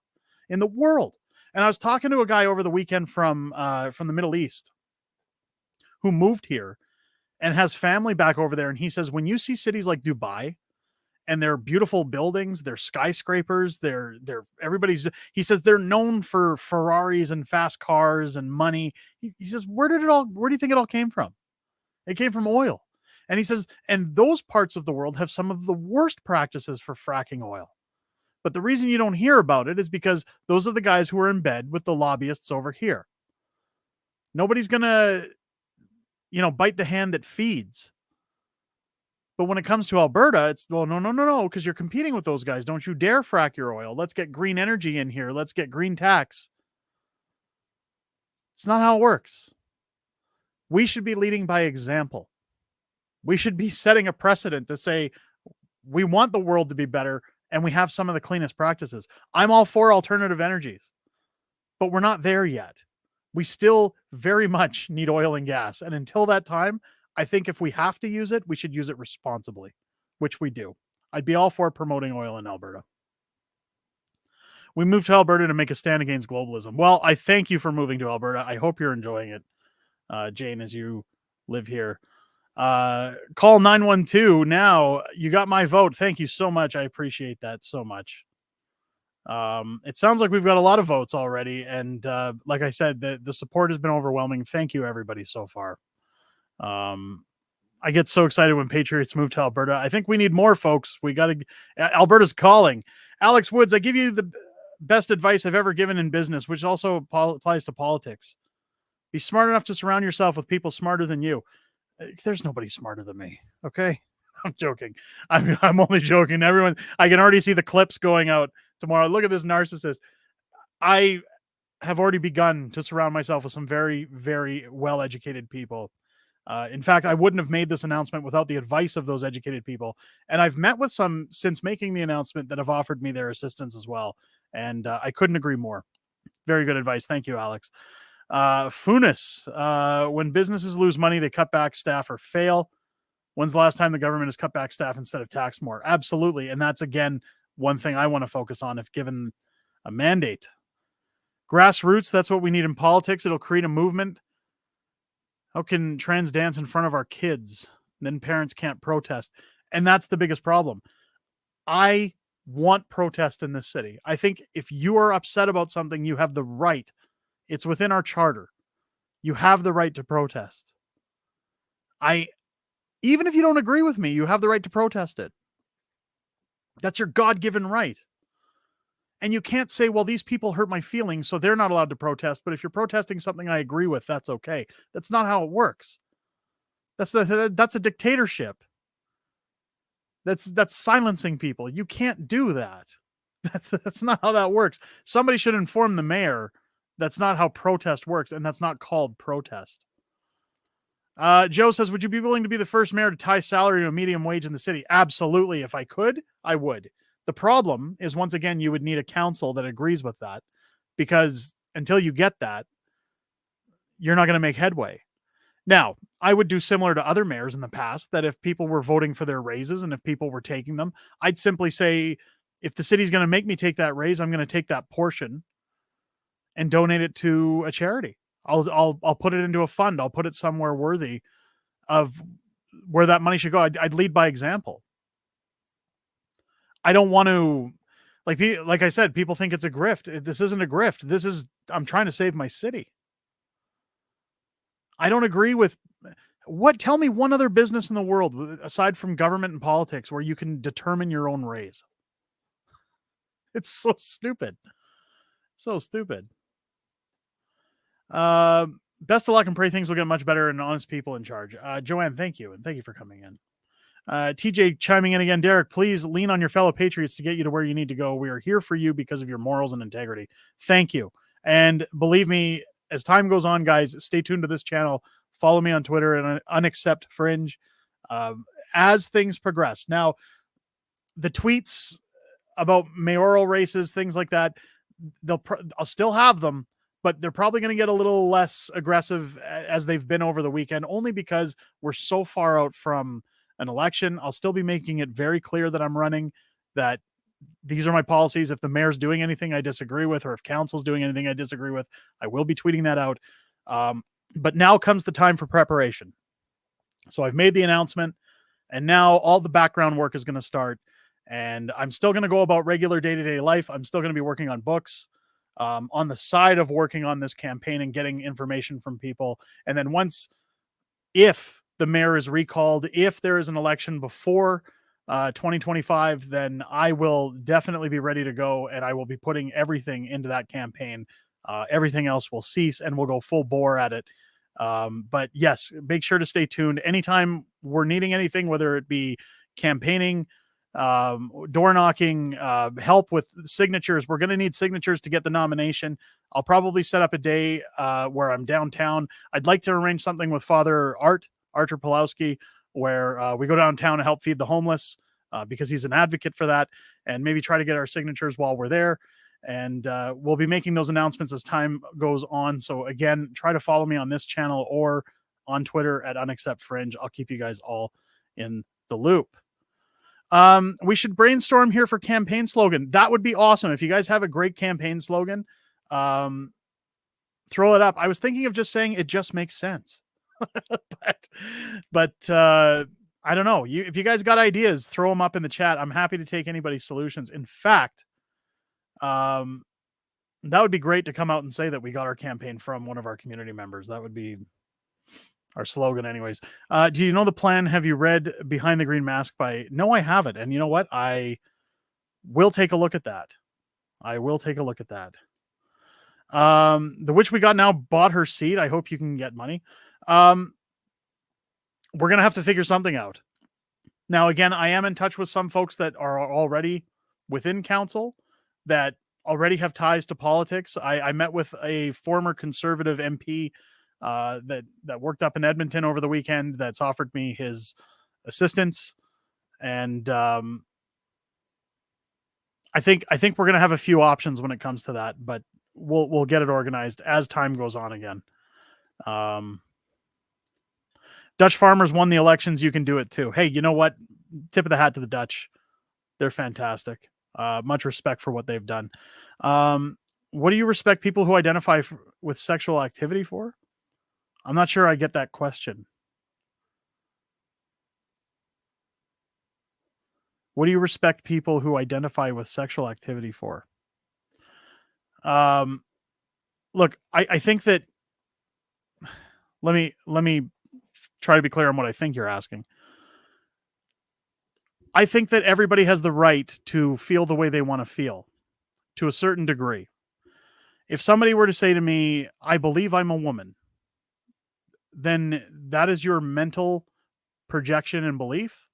In the world. And I was talking to a guy over the weekend from the Middle East who moved here and has family back over there. And he says, when you see cities like Dubai and their beautiful buildings, their skyscrapers, everybody's, he says they're known for Ferraris and fast cars and money. He says, where do you think it all came from? It came from oil. And he says, and those parts of the world have some of the worst practices for fracking oil. But the reason you don't hear about it is because those are the guys who are in bed with the lobbyists over here. Nobody's going to, bite the hand that feeds. But when it comes to Alberta, it's, well, no, because you're competing with those guys. Don't you dare frack your oil. Let's get green energy in here. Let's get green tax. It's not how it works. We should be leading by example. We should be setting a precedent to say we want the world to be better and we have some of the cleanest practices. I'm all for alternative energies, but we're not there yet. We still very much need oil and gas. And until that time, I think if we have to use it, we should use it responsibly, which we do. I'd be all for promoting oil in Alberta. We moved to Alberta to make a stand against globalism. Well, I thank you for moving to Alberta. I hope you're enjoying it, Jane, as you live here. Call 912 now. You got my vote. Thank you so much. I appreciate that so much. It sounds like we've got a lot of votes already. And like I said, the support has been overwhelming. Thank you, everybody, so far. I get so excited when Patriots move to Alberta. I think we need more, folks. Alberta's calling. Alex Woods, I give you the best advice I've ever given in business, which also applies to politics. Be smart enough to surround yourself with people smarter than you. There's nobody smarter than me. Okay. I'm joking. I'm only joking. Everyone, I can already see the clips going out tomorrow. Look at this narcissist. I have already begun to surround myself with some very, very well-educated people. In fact, I wouldn't have made this announcement without the advice of those educated people. And I've met with some since making the announcement that have offered me their assistance as well. And I couldn't agree more. Very good advice. Thank you, Alex. Funis, when businesses lose money, they cut back staff or fail. When's the last time the government has cut back staff instead of tax more? Absolutely. And that's, again, one thing I want to focus on if given a mandate. Grassroots, that's what we need in politics. It'll create a movement. How can trans dance in front of our kids? Then parents can't protest. And that's the biggest problem. I want protest in this city. I think if you are upset about something, you have the right. It's within our charter. You have the right to protest. Even if you don't agree with me, you have the right to protest it. That's your God-given right. And you can't say, well, these people hurt my feelings, so they're not allowed to protest. But if you're protesting something I agree with, that's okay. That's not how it works. That's a dictatorship. That's silencing people. You can't do that. That's not how that works. Somebody should inform the mayor. That's not how protest works, and that's not called protest. Joe says, would you be willing to be the first mayor to tie salary to a medium wage in the city? Absolutely. If I could, I would. The problem is, once again, you would need a council that agrees with that, because until you get that, you're not going to make headway. Now, I would do similar to other mayors in the past, that if people were voting for their raises and if people were taking them, I'd simply say, if the city's going to make me take that raise, I'm going to take that portion and donate it to a charity. I'll put it into a fund. I'll put it somewhere worthy of where that money should go. I'd lead by example. I don't want to, like I said, people think it's a grift. This isn't a grift. I'm trying to save my city. I don't agree with tell me one other business in the world, aside from government and politics, where you can determine your own raise. It's so stupid. So stupid. Best of luck, and pray things will get much better and honest people in charge. Joanne, thank you. And thank you for coming in. TJ chiming in again. Derek, please lean on your fellow patriots to get you to where you need to go. We are here for you because of your morals and integrity. Thank you. And believe me, as time goes on, guys, stay tuned to this channel. Follow me on Twitter and Unaccept Fringe as things progress. Now, the tweets about mayoral races, things like that, I'll still have them, but they're probably going to get a little less aggressive as they've been over the weekend, only because we're so far out from an election. I'll still be making it very clear that I'm running, that these are my policies. If the mayor's doing anything I disagree with, or if council's doing anything I disagree with, I will be tweeting that out. But now comes the time for preparation. So I've made the announcement, and now all the background work is going to start. And I'm still going to go about regular day-to-day life. I'm still going to be working on books on the side of working on this campaign and getting information from people. And then if the mayor is recalled, if there is an election before 2025, then I will definitely be ready to go, and I will be putting everything into that campaign. Everything else will cease, and we'll go full bore at it. But yes, make sure to stay tuned. Anytime we're needing anything, whether it be campaigning, door knocking, help with signatures. We're going to need signatures to get the nomination. I'll probably set up a day where I'm downtown. I'd like to arrange something with Father Archer Pulowski, where we go downtown and help feed the homeless, because he's an advocate for that, and maybe try to get our signatures while we're there. And we'll be making those announcements as time goes on. So again, try to follow me on this channel or on Twitter at Unaccept Fringe. I'll keep you guys all in the loop. We should brainstorm here for campaign slogan. That would be awesome. If you guys have a great campaign slogan, throw it up. I was thinking of just saying "it just makes sense." but I don't know. If you guys got ideas, throw them up in the chat. I'm happy to take anybody's solutions. In fact, that would be great to come out and say that we got our campaign from one of our community members. That would be our slogan anyways. Do you know the plan? Have you read Behind the Green Mask by... No, I haven't. And you know what? I will take a look at that. The Witch We Got Now bought her seat. I hope you can get money. We're going to have to figure something out. Now, again, I am in touch with some folks that are already within council that already have ties to politics. I met with a former Conservative MP that worked up in Edmonton over the weekend that's offered me his assistance. And I think we're going to have a few options when it comes to that, but we'll get it organized as time goes on again. Dutch farmers won the elections. You can do it too. Hey, you know what? Tip of the hat to the Dutch. They're fantastic. Much respect for what they've done. What do you respect people who identify with sexual activity for? I'm not sure I get that question. What do you respect people who identify with sexual activity for? Look, I think that... Let me try to be clear on what I think you're asking. I think that everybody has the right to feel the way they want to feel, to a certain degree. If somebody were to say to me, I believe I'm a woman, then that is your mental projection and belief.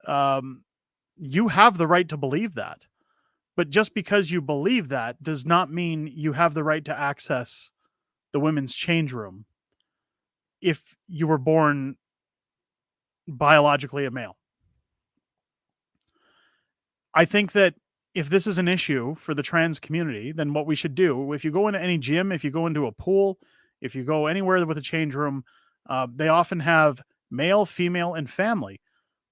You have the right to believe that. But just because you believe that does not mean you have the right to access the women's change room if you were born biologically a male. I think that if this is an issue for the trans community, then what we should do, if you go into any gym, if you go into a pool, if you go anywhere with a change room, they often have male, female, and family.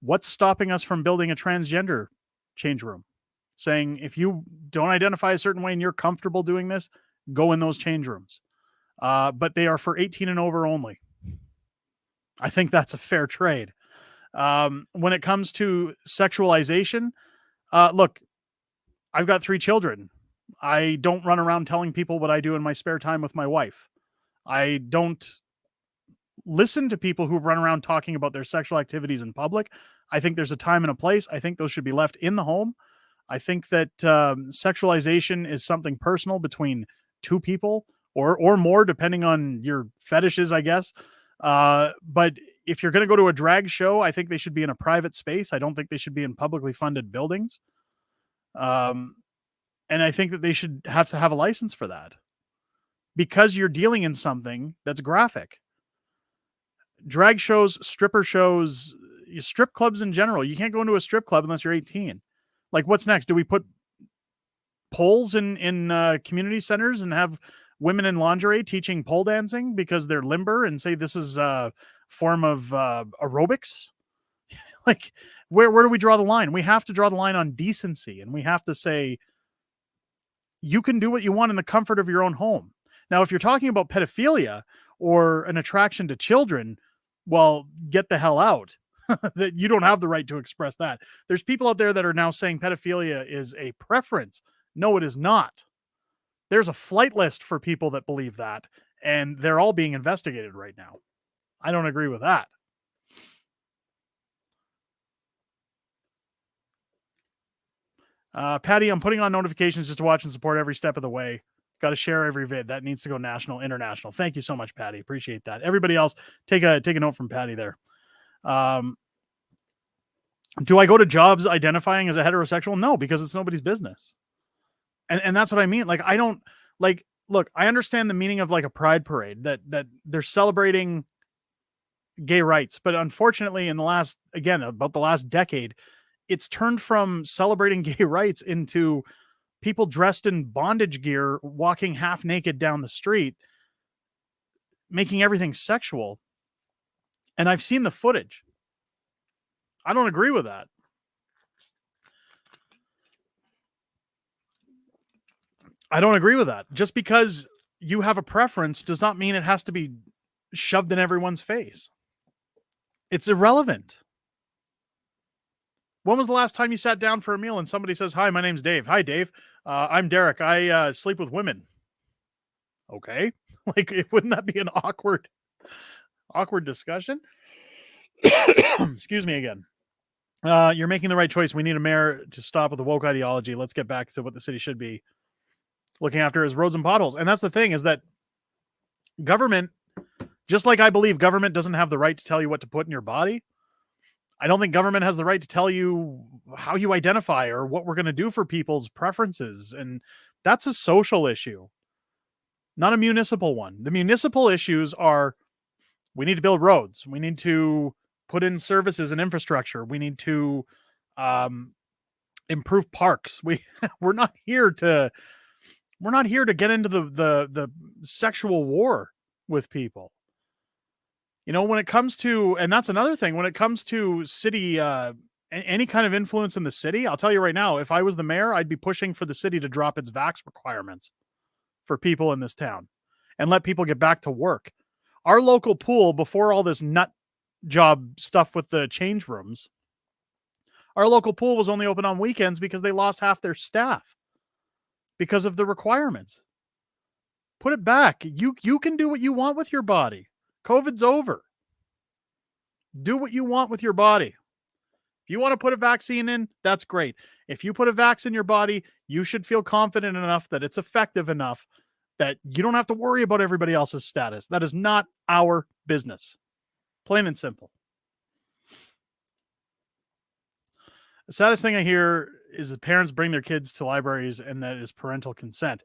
What's stopping us from building a transgender change room? Saying if you don't identify a certain way and you're comfortable doing this, go in those change rooms. But they are for 18 and over only. I think that's a fair trade. When it comes to sexualization, look, I've got 3 children. I don't run around telling people what I do in my spare time with my wife. I don't listen to people who run around talking about their sexual activities in public. I think there's a time and a place. I think those should be left in the home. I think that sexualization is something personal between 2 people or more, depending on your fetishes, I guess. But if you're going to go to a drag show, I think they should be in a private space. I don't think they should be in publicly funded buildings. And I think that they should have to have a license for that because you're dealing in something that's graphic. Drag shows, stripper shows, strip clubs in general. You can't go into a strip club unless you're 18. Like, what's next? Do we put poles in community centers and have women in lingerie teaching pole dancing because they're limber and say this is a form of aerobics? Like, where do we draw the line? We have to draw the line on decency, and we have to say you can do what you want in the comfort of your own home. Now, if you're talking about pedophilia or an attraction to children, well, get the hell out. That you don't have the right to express that. There's people out there that are now saying pedophilia is a preference. No, it is not. There's a flight list for people that believe that, and they're all being investigated right now. I don't agree with that. Patty, I'm putting on notifications just to watch and support every step of the way. Got to share every vid. That needs to go national, international. Thank you so much, Patty. Appreciate that. Everybody else, take a note from Patty there. Do I go to jobs identifying as a heterosexual? No, because it's nobody's business. And that's what I mean. Like, I don't like, look, I understand the meaning of like a pride parade that they're celebrating gay rights. But unfortunately, in the last, again, about the last decade, it's turned from celebrating gay rights into people dressed in bondage gear, walking half naked down the street, making everything sexual. And I've seen the footage. I don't agree with that. I don't agree with that. Just because you have a preference does not mean it has to be shoved in everyone's face. It's irrelevant. When was the last time you sat down for a meal and somebody says, "Hi, my name's Dave." "Hi, Dave. I'm Derek. I sleep with women." Okay. Like, wouldn't that be an awkward discussion? Excuse me again. You're making the right choice. We need a mayor to stop with the woke ideology. Let's get back to what the city should be looking after is roads and potholes. And that's the thing, is that government, just like I believe government doesn't have the right to tell you what to put in your body, I don't think government has the right to tell you how you identify or what we're going to do for people's preferences. And that's a social issue, not a municipal one. The municipal issues are, we need to build roads. We need to put in services and infrastructure. We need to improve parks. We're not here to get into the sexual war with people. You know, when it comes to, and that's another thing, when it comes to city, any kind of influence in the city, I'll tell you right now, if I was the mayor, I'd be pushing for the city to drop its vax requirements for people in this town and let people get back to work. Our local pool, before all this nut job stuff with the change rooms, our local pool was only open on weekends because they lost half their staff because of the requirements. Put it back. You can do what you want with your body. COVID's over. Do what you want with your body. If you want to put a vaccine in, that's great. If you put a vax in your body, you should feel confident enough that it's effective enough that you don't have to worry about everybody else's status. That is not our business. Plain and simple. The saddest thing I hear is that parents bring their kids to libraries and that is parental consent.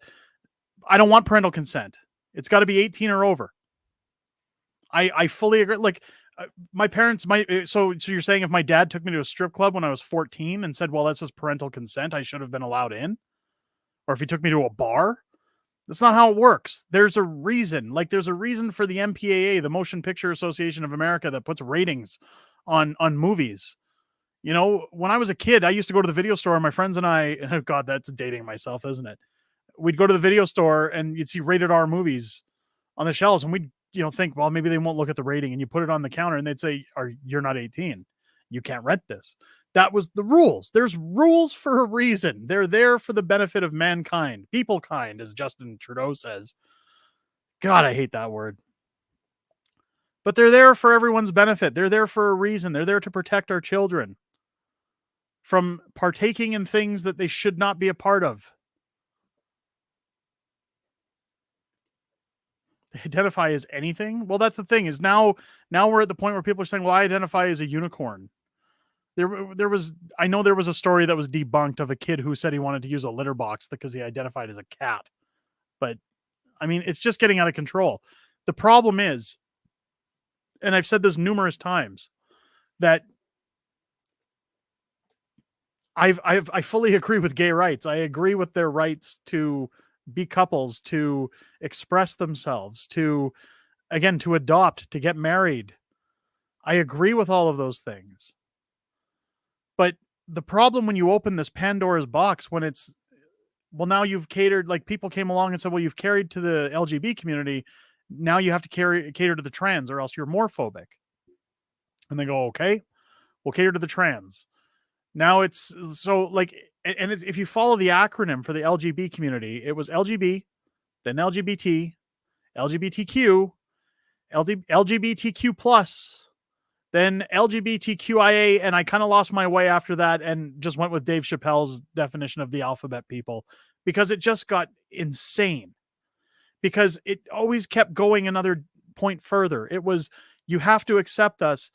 I don't want parental consent. It's got to be 18 or over. I fully agree. Like my parents, so you're saying if my dad took me to a strip club when I was 14 and said, "Well, that's just parental consent," I should have been allowed in, or if he took me to a bar, that's not how it works. There's a reason. Like there's a reason for the MPAA, the Motion Picture Association of America, that puts ratings on movies. You know, when I was a kid, I used to go to the video store, and my friends and I, oh God, that's dating myself, isn't it? We'd go to the video store and you'd see rated R movies on the shelves, and we'd, think, well, maybe they won't look at the rating, and you put it on the counter and they'd say, you're not 18. You can't rent this. That was the rules. There's rules for a reason. They're there for the benefit of mankind, people kind, as Justin Trudeau says. God, I hate that word. But they're there for everyone's benefit. They're there for a reason. They're there to protect our children from partaking in things that they should not be a part of. They identify as anything. Well, that's the thing, is now we're at the point where people are saying, well, I identify as a unicorn. I know there was a story that was debunked of a kid who said he wanted to use a litter box because he identified as a cat. But I mean, it's just getting out of control. The problem is, and I've said this numerous times, that I fully agree with gay rights. I agree with their rights to be couples, to express themselves, to, again, to adopt, to get married. I agree with all of those things. But the problem when you open this Pandora's box, when it's, well, now you've catered, like people came along and said, well, you've carried to the LGBT community. Now you have to cater to the trans, or else you're more phobic. And they go, okay, we'll cater to the trans. Now it's so like, and it's, if you follow the acronym for the LGBT community, it was LGB, then LGBT, LGBTQ, LGBTQ plus, then LGBTQIA, and I kind of lost my way after that and just went with Dave Chappelle's definition of the alphabet people, because it just got insane. Because it always kept going another point further. It was, you have to accept us,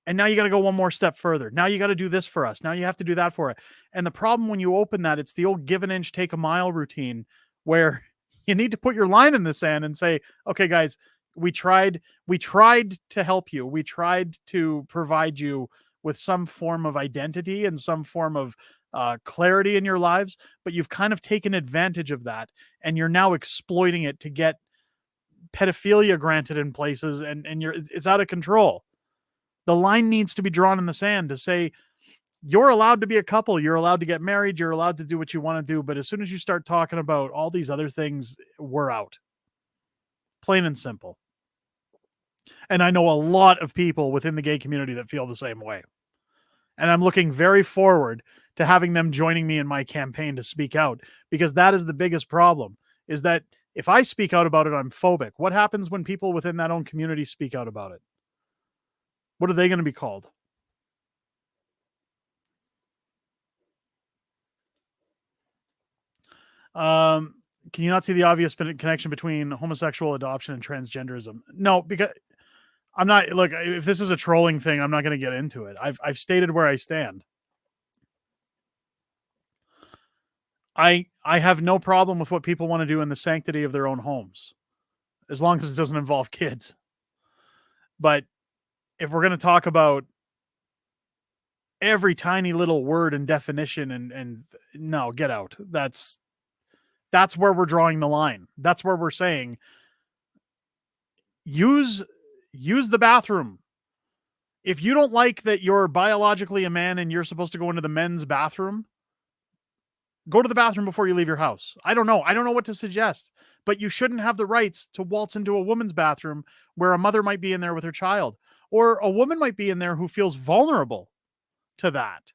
and now you got to go one more step further. Now you got to do this for us. Now you have to do that for it. And the problem when you open that, it's the old give an inch, take a mile routine, where you need to put your line in the sand and say, okay, guys, we tried to help you. We tried to provide you with some form of identity and some form of clarity in your lives, but you've kind of taken advantage of that, and you're now exploiting it to get pedophilia granted in places, and it's out of control. The line needs to be drawn in the sand to say, you're allowed to be a couple, you're allowed to get married, you're allowed to do what you want to do, but as soon as you start talking about all these other things, we're out. Plain and simple. And I know a lot of people within the gay community that feel the same way. And I'm looking very forward to having them joining me in my campaign to speak out, because that is the biggest problem, is that if I speak out about it, I'm phobic. What happens when people within that own community speak out about it? What are they going to be called? Can you not see the obvious connection between homosexual adoption and transgenderism? No, because I'm not, look, if this is a trolling thing, I'm not going to get into it. I've stated where I stand. I have no problem with what people want to do in the sanctity of their own homes, as long as it doesn't involve kids. But if we're going to talk about every tiny little word and definition, and no, get out. That's where we're drawing the line. That's where we're saying, use the bathroom. If you don't like that you're biologically a man and you're supposed to go into the men's bathroom, go to the bathroom before you leave your house. I don't know what to suggest, but you shouldn't have the rights to waltz into a woman's bathroom where a mother might be in there with her child, or a woman might be in there who feels vulnerable to that.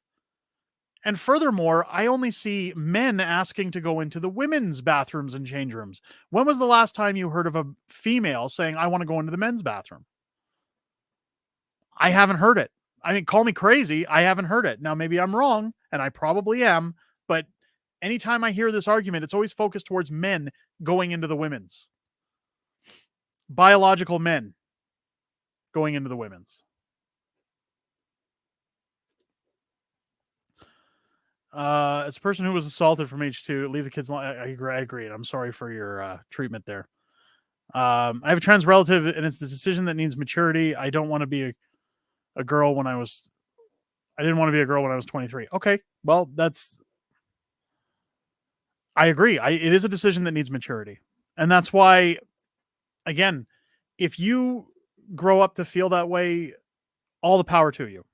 And furthermore, I only see men asking to go into the women's bathrooms and change rooms. When was the last time you heard of a female saying, I want to go into the men's bathroom? I haven't heard it. I mean, call me crazy. I haven't heard it. Now, maybe I'm wrong, and I probably am, but anytime I hear this argument, it's always focused towards men going into the women's. Biological men going into the women's. As a person who was assaulted from age 2, leave the kids alone. I agree. I'm sorry for your treatment there. I have a trans relative, and it's a decision that needs maturity. I don't want to be a girl when I didn't want to be a girl when I was 23. Okay, well, I agree. It is a decision that needs maturity. And that's why, again, if you grow up to feel that way, all the power to you.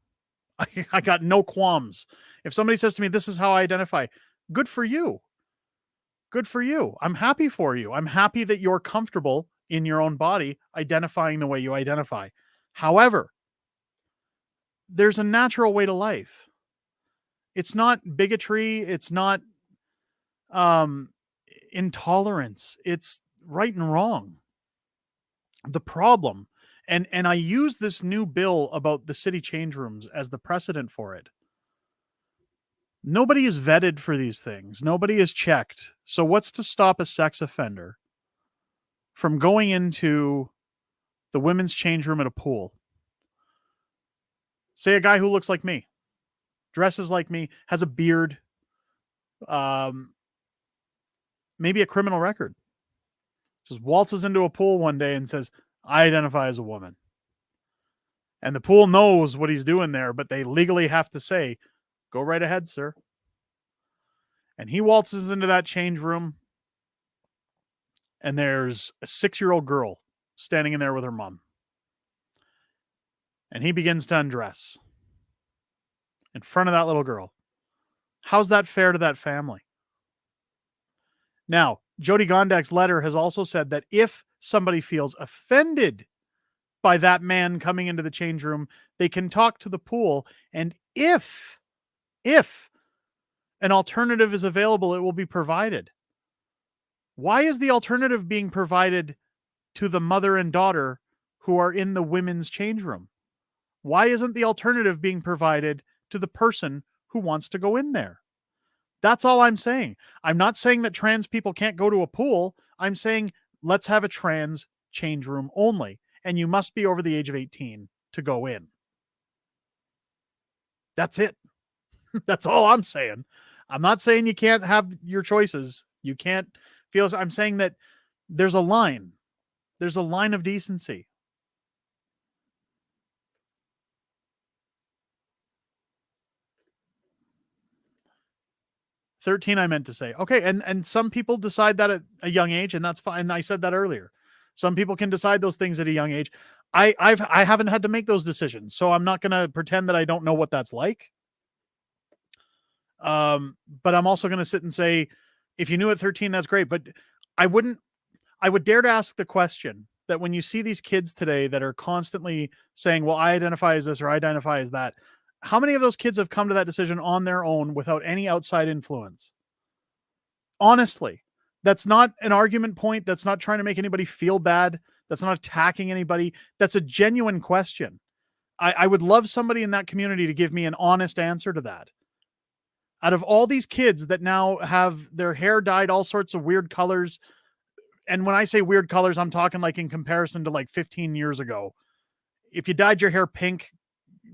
I got no qualms. If somebody says to me, this is how I identify, good for you. Good for you. I'm happy for you. I'm happy that you're comfortable in your own body identifying the way you identify. However, there's a natural way to life. It's not bigotry. It's not um, intolerance. It's right and wrong. The problem, and I use this new bill about the city change rooms as the precedent for it. Nobody is vetted for these things. Nobody is checked. So what's to stop a sex offender from going into the women's change room at a pool? Say a guy who looks like me, dresses like me, has a beard, maybe a criminal record, just waltzes into a pool one day and says, I identify as a woman. And the pool knows what he's doing there, but they legally have to say, go right ahead, sir. And he waltzes into that change room, and there's a 6-year-old girl standing in there with her mom. And he begins to undress in front of that little girl. How's that fair to that family? Now, Jody Gondak's letter has also said that if somebody feels offended by that man coming into the change room, they can talk to the pool. And if an alternative is available, it will be provided. Why is the alternative being provided to the mother and daughter who are in the women's change room? Why isn't the alternative being provided to the person who wants to go in there? That's all I'm saying. I'm not saying that trans people can't go to a pool. I'm saying let's have a trans change room only, and you must be over the age of 18 to go in. That's it. That's all I'm saying. I'm not saying you can't have your choices. You can't feel. I'm saying that there's a line. There's a line of decency. "13, I meant to say." Okay, and some people decide that at a young age, and that's fine. I said that earlier. Some people can decide those things at a young age. I haven't had to make those decisions, so I'm not going to pretend that I don't know what that's like. But I'm also going to sit and say, if you knew at 13, that's great. But I would dare to ask the question that when you see these kids today that are constantly saying, well, I identify as this or I identify as that, how many of those kids have come to that decision on their own without any outside influence? Honestly, that's not an argument point. That's not trying to make anybody feel bad. That's not attacking anybody. That's a genuine question. I would love somebody in that community to give me an honest answer to that. Out of all these kids that now have their hair dyed all sorts of weird colors, and when I say weird colors, I'm talking like in comparison to like 15 years ago. If you dyed your hair pink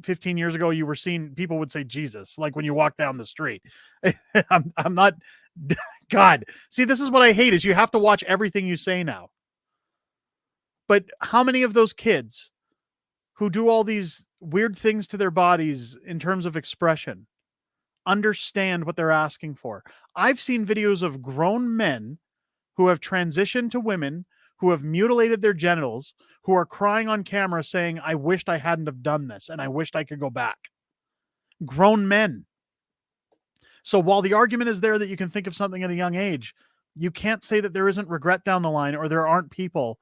15 years ago, you were seen, people would say Jesus, like when you walk down the street. I'm not, God. See, this is what I hate is you have to watch everything you say now. But how many of those kids who do all these weird things to their bodies in terms of expression understand what they're asking for? I've seen videos of grown men who have transitioned to women, who have mutilated their genitals, who are crying on camera saying, I wished I hadn't have done this and I wished I could go back. Grown men. So while the argument is there that you can think of something at a young age, you can't say that there isn't regret down the line or there aren't people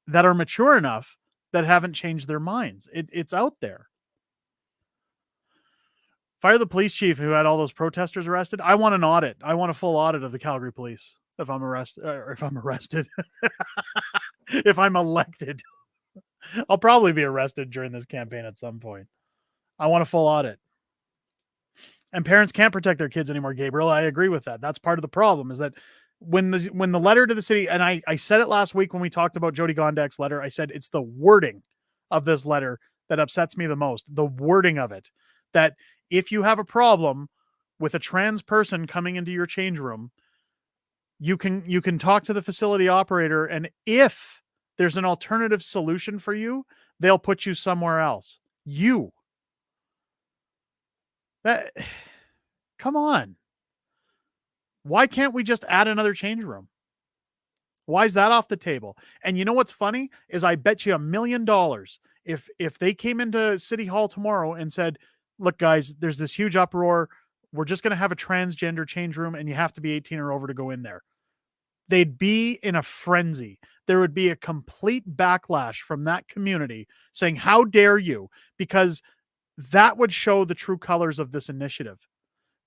that are mature enough that haven't changed their minds. It's out there. Fire the police chief who had all those protesters arrested. I want an audit. I want a full audit of the Calgary police if I'm arrested, if I'm elected. I'll probably be arrested during this campaign at some point. I want a full audit. And parents can't protect their kids anymore, Gabriel. I agree with that. That's part of the problem is that when the letter to the city, and I said it last week when we talked about Jody Gondak's letter, I said it's the wording of this letter that upsets me the most. The wording of it, that if you have a problem with a trans person coming into your change room, you can talk to the facility operator, and if there's an alternative solution for you, they'll put you somewhere else. That come on. Why can't we just add another change room? Why is that off the table? And you know what's funny is I bet you $1 million if they came into City Hall tomorrow and said, "Look, guys, there's this huge uproar. We're just going to have a transgender change room, and you have to be 18 or over to go in there." They'd be in a frenzy. There would be a complete backlash from that community saying, "How dare you?" Because that would show the true colors of this initiative,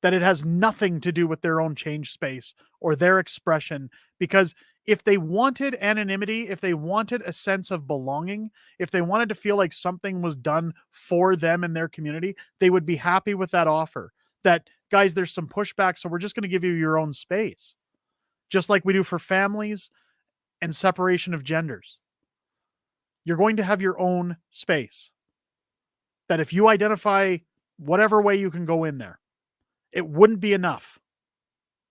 that it has nothing to do with their own change space or their expression. Because if they wanted anonymity, if they wanted a sense of belonging, if they wanted to feel like something was done for them in their community, they would be happy with that offer. That, guys, there's some pushback, so we're just going to give you your own space, just like we do for families and separation of genders. You're going to have your own space. That if you identify whatever way, you can go in there. It wouldn't be enough.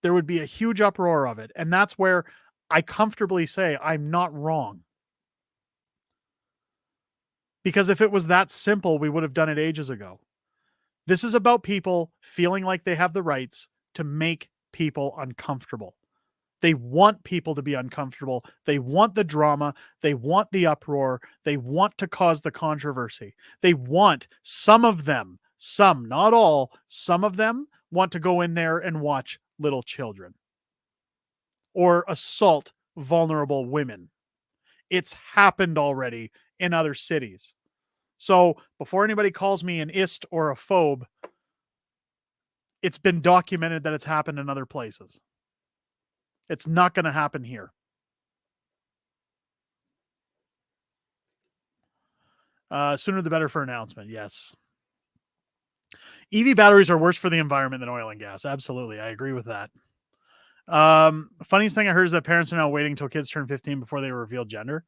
There would be a huge uproar of it. And that's where I comfortably say I'm not wrong. Because if it was that simple, we would have done it ages ago. This is about people feeling like they have the rights to make people uncomfortable. They want people to be uncomfortable. They want the drama. They want the uproar. They want to cause the controversy. They want some of them, some, not all, some of them want to go in there and watch little children or assault vulnerable women. It's happened already in other cities. So before anybody calls me an ist or a phobe, it's been documented that it's happened in other places. It's not going to happen here. Sooner the better for announcement. Yes. EV batteries are worse for the environment than oil and gas. Absolutely. I agree with that. Funniest thing I heard is that parents are now waiting until kids turn 15 before they reveal gender.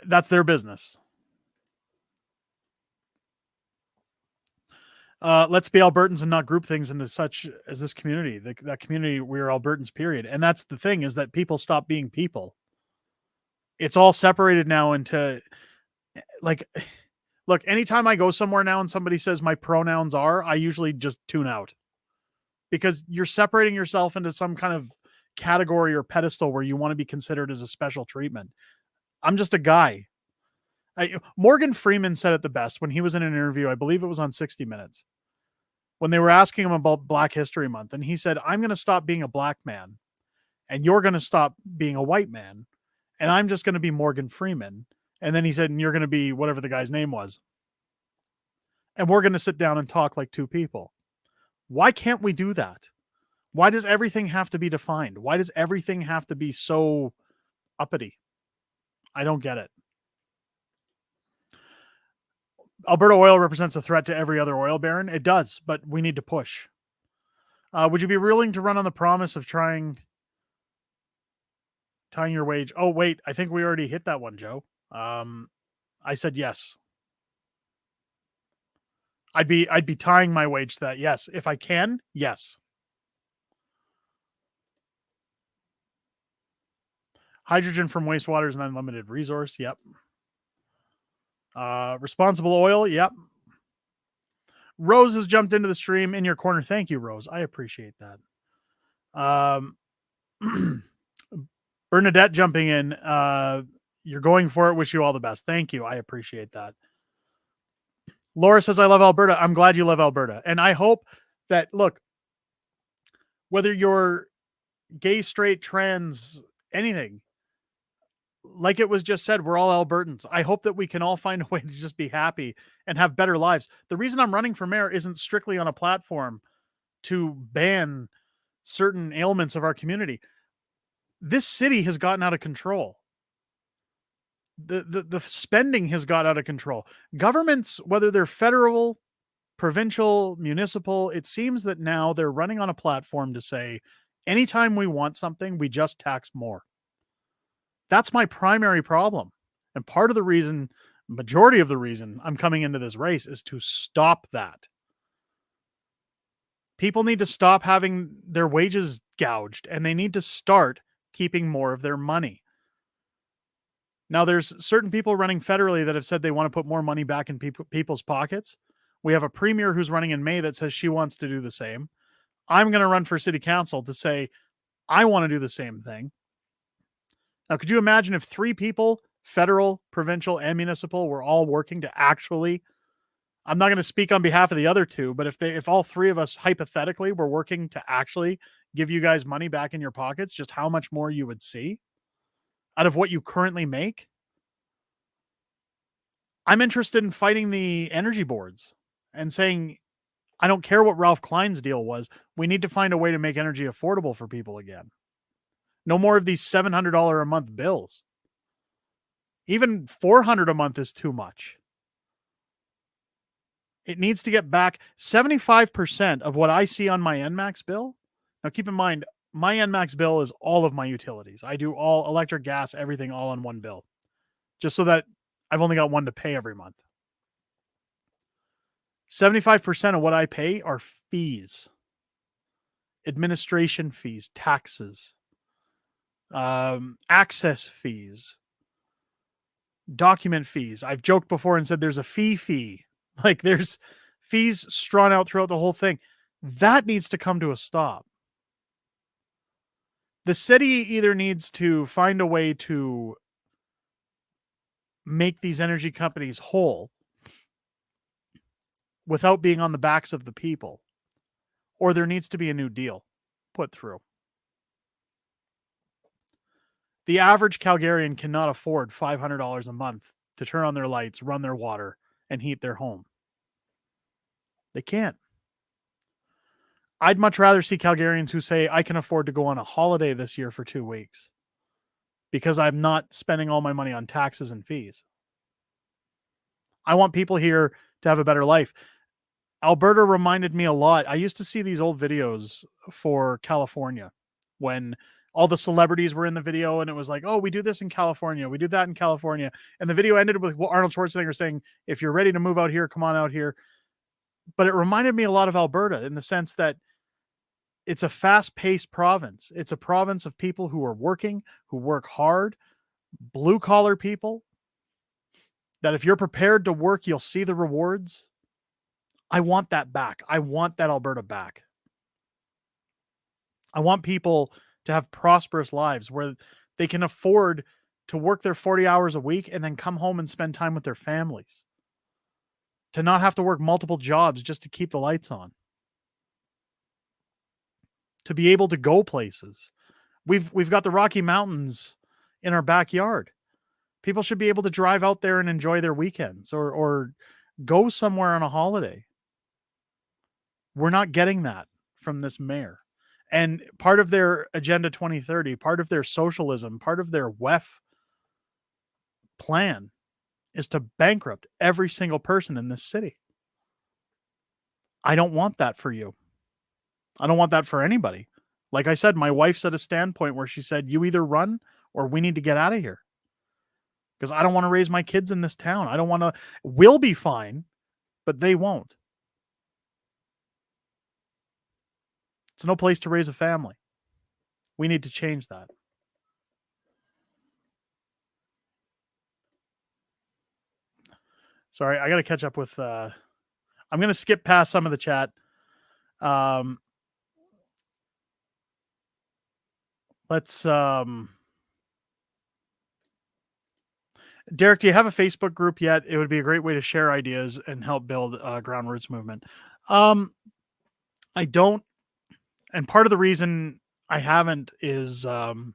That's their business. Let's be Albertans and not group things into such as this community. That community, we're Albertans, period. And that's the thing, is that people stop being people. It's all separated now into, like, look, anytime I go somewhere now and somebody says my pronouns are, I usually just tune out. Because you're separating yourself into some kind of category or pedestal where you want to be considered as a special treatment. I'm just a guy. Morgan Freeman said it the best when he was in an interview. I believe it was on 60 Minutes. When they were asking him about Black History Month, and he said, "I'm going to stop being a black man, and you're going to stop being a white man, and I'm just going to be Morgan Freeman." And then he said, "And you're going to be whatever the guy's name was. And we're going to sit down and talk like two people." Why can't we do that? Why does everything have to be defined? Why does everything have to be so uppity? I don't get it. Alberta oil represents a threat to every other oil baron. It does, but we need to push. Would you be willing to run on the promise of tying your wage? Oh, wait, I think we already hit that one, Joe. I said yes. I'd be tying my wage to that. Yes. If I can, yes. Hydrogen from wastewater is an unlimited resource. Yep. Responsible oil. Yep. Rose has jumped into the stream in your corner. Thank you, Rose. I appreciate that. Bernadette jumping in. You're going for it. Wish you all the best. Thank you. I appreciate that. Laura says, "I love Alberta." I'm glad you love Alberta. And I hope that, look, whether you're gay, straight, trans, anything, like it was just said, we're all Albertans. I hope that we can all find a way to just be happy and have better lives. The reason I'm running for mayor isn't strictly on a platform to ban certain ailments of our community. This city has gotten out of control. The spending has got out of control. Governments, whether they're federal, provincial, municipal, it seems that now they're running on a platform to say, anytime we want something, we just tax more. That's my primary problem. And part of the reason, majority of the reason I'm coming into this race is to stop that. People need to stop having their wages gouged, and they need to start keeping more of their money. Now, there's certain people running federally that have said they want to put more money back in people's pockets. We have a premier who's running in May that says she wants to do the same. I'm going to run for city council to say I want to do the same thing. Now, could you imagine if 3 people, federal, provincial, and municipal, were all working to actually, I'm not going to speak on behalf of the other 2, but if all 3 of us hypothetically were working to actually give you guys money back in your pockets, just how much more you would see out of what you currently make? I'm interested in fighting the energy boards and saying, I don't care what Ralph Klein's deal was. We need to find a way to make energy affordable for people again. No more of these $700 a month bills. Even $400 a month is too much. It needs to get back 75% of what I see on my NMAX bill. Now, keep in mind, my NMAX bill is all of my utilities. I do all electric, gas, everything all on one bill, just so that I've only got one to pay every month. 75% of what I pay are fees, administration fees, taxes, access fees, document fees. I've joked before and said there's a fee. Like there's fees strawn out throughout the whole thing. That needs to come to a stop. The city either needs to find a way to make these energy companies whole without being on the backs of the people, or there needs to be a new deal put through. The average Calgarian cannot afford $500 a month to turn on their lights, run their water, and heat their home. They can't. I'd much rather see Calgarians who say, I can afford to go on a holiday this year for 2 weeks because I'm not spending all my money on taxes and fees. I want people here to have a better life. Alberta reminded me a lot. I used to see these old videos for California when all the celebrities were in the video and it was like, oh, we do this in California. We do that in California. And the video ended with Arnold Schwarzenegger saying, if you're ready to move out here, come on out here. But it reminded me a lot of Alberta in the sense that it's a fast-paced province. It's a province of people who are working, who work hard, blue-collar people, that if you're prepared to work, you'll see the rewards. I want that back. I want that Alberta back. I want people to have prosperous lives where they can afford to work their 40 hours a week and then come home and spend time with their families. To not have to work multiple jobs just to keep the lights on. To be able to go places. We've got the Rocky Mountains in our backyard. People should be able to drive out there and enjoy their weekends or go somewhere on a holiday. We're not getting that from this mayor. And part of their Agenda 2030, part of their socialism, part of their WEF plan is to bankrupt every single person in this city. I don't want that for you. I don't want that for anybody. Like I said, my wife's at a standpoint where she said, you either run or we need to get out of here. Because I don't want to raise my kids in this town. I don't want to, we'll be fine, but they won't. It's no place to raise a family. We need to change that. Sorry, I got to catch up with, I'm going to skip past some of the chat. Let's, Derek, do you have a Facebook group yet? It would be a great way to share ideas and help build a ground roots movement. I don't. And part of the reason I haven't is I've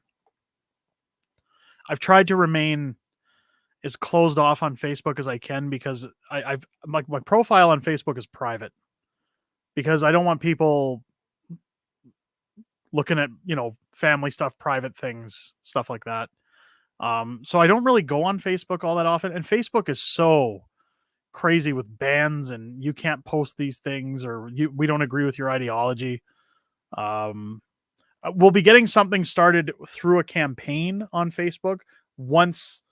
tried to remain as closed off on Facebook as I can because I've my profile on Facebook is private because I don't want people looking at, family stuff, private things, stuff like that. So I don't really go on Facebook all that often. And Facebook is so crazy with bans and you can't post these things or we don't agree with your ideology. We'll be getting something started through a campaign on Facebook once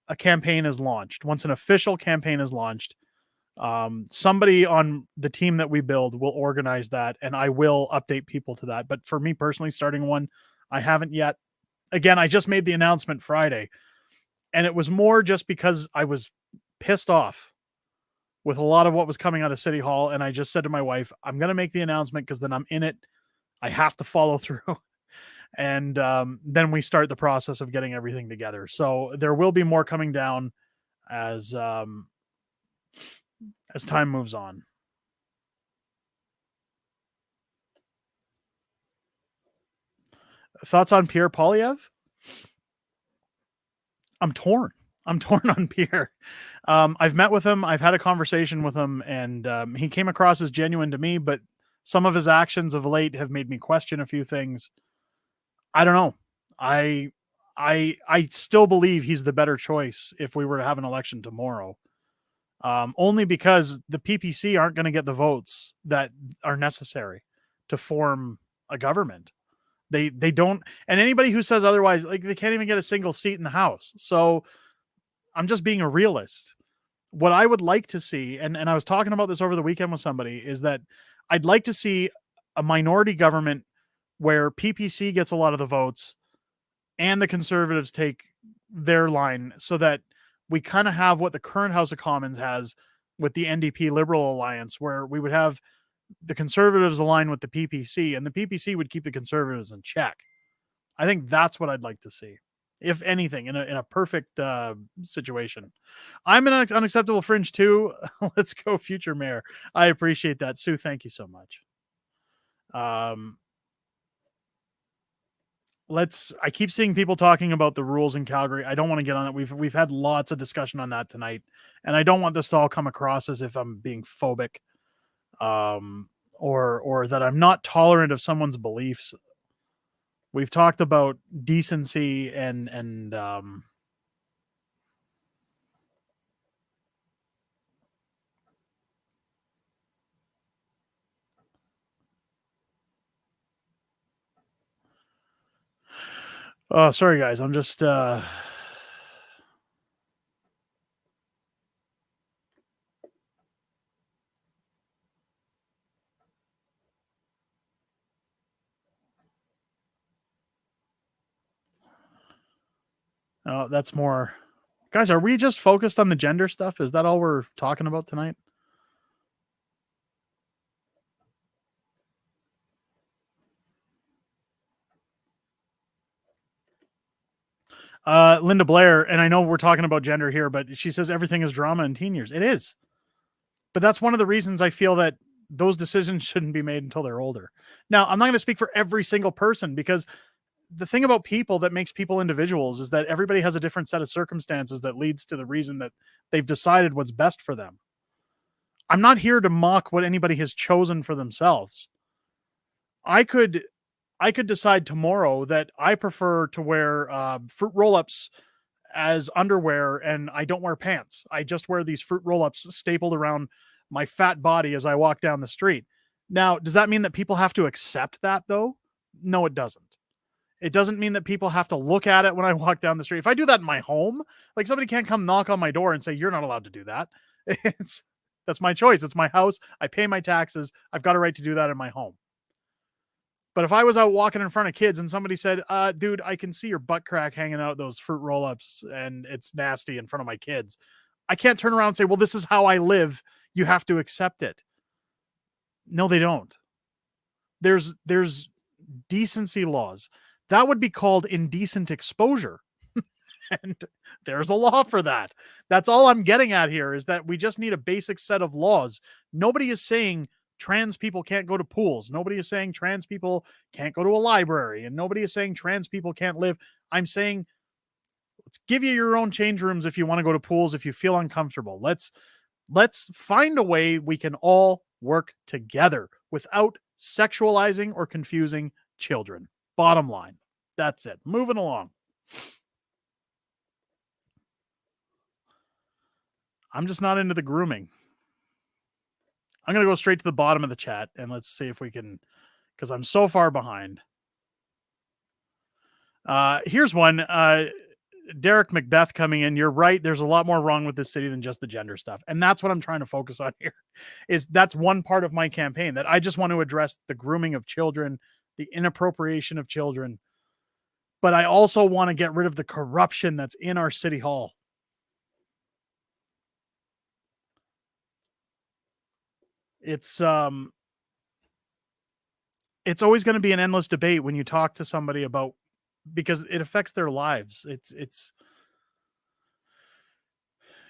a campaign is launched, once an official campaign is launched. Somebody on the team that we build will organize that and I will update people to that. But for me personally, starting one, I haven't yet. Again, I just made the announcement Friday, and it was more just because I was pissed off with a lot of what was coming out of City Hall, and I just said to my wife, "I'm gonna make the announcement because then I'm in it. I have to follow through." And then we start the process of getting everything together. So there will be more coming down as time moves on. Thoughts on Pierre Polyev? I'm torn. I'm torn on Pierre. I've met with him. I've had a conversation with him, and he came across as genuine to me. But some of his actions of late have made me question a few things. I don't know. I I still believe he's the better choice if we were to have an election tomorrow. Only because the PPC aren't going to get the votes that are necessary to form a government. They don't, and anybody who says otherwise, like they can't even get a single seat in the House. So I'm just being a realist. What I would like to see, and I was talking about this over the weekend with somebody, is that I'd like to see a minority government where PPC gets a lot of the votes and the Conservatives take their line, so that we kind of have what the current House of Commons has with the NDP Liberal Alliance, where we would have the Conservatives align with the PPC and the PPC would keep the Conservatives in check. I think that's what I'd like to see, if anything, in a perfect situation. I'm an unacceptable fringe too. Let's go, future mayor. I appreciate that, Sue. Thank you so much. I keep seeing people talking about the rules in Calgary. I don't want to get on that. We've had lots of discussion on that tonight, and I don't want this to all come across as if I'm being phobic, or that I'm not tolerant of someone's beliefs. We've talked about decency and oh, sorry guys, I'm just oh, that's more. Guys, are we just focused on the gender stuff? Is that all we're talking about tonight? Linda Blair, and I know we're talking about gender here, but she says everything is drama in teen years. It is. But that's one of the reasons I feel that those decisions shouldn't be made until they're older. Now, I'm not going to speak for every single person, because the thing about people that makes people individuals is that everybody has a different set of circumstances that leads to the reason that they've decided what's best for them. I'm not here to mock what anybody has chosen for themselves. I could decide tomorrow that I prefer to wear fruit roll-ups as underwear, and I don't wear pants. I just wear these fruit roll-ups stapled around my fat body as I walk down the street. Now, does that mean that people have to accept that though? No, it doesn't. It doesn't mean that people have to look at it when I walk down the street. If I do that in my home, like somebody can't come knock on my door and say, "You're not allowed to do that." It's That's my choice. It's my house. I pay my taxes. I've got a right to do that in my home. But if I was out walking in front of kids and somebody said, dude, I can see your butt crack hanging out those fruit roll-ups and it's nasty in front of my kids, I can't turn around and say, well, this is how I live. You have to accept it. No, they don't. There's decency laws. That would be called indecent exposure. And there's a law for that. That's all I'm getting at here, is that we just need a basic set of laws. Nobody is saying trans people can't go to pools. Nobody is saying trans people can't go to a library, and nobody is saying trans people can't live. I'm saying, let's give you your own change rooms if you want to go to pools, if you feel uncomfortable. Let's find a way we can all work together without sexualizing or confusing children. Bottom line. That's it. Moving along. I'm just not into the grooming. I'm going to go straight to the bottom of the chat and let's see if we can, because I'm so far behind. Here's one. Derek Macbeth coming in. You're right. There's a lot more wrong with this city than just the gender stuff. And that's what I'm trying to focus on here. That's one part of my campaign, that I just want to address the grooming of children, the inappropriation of children. but I also want to get rid of the corruption that's in our city hall. It's always going to be an endless debate when you talk to somebody about, because it affects their lives. It's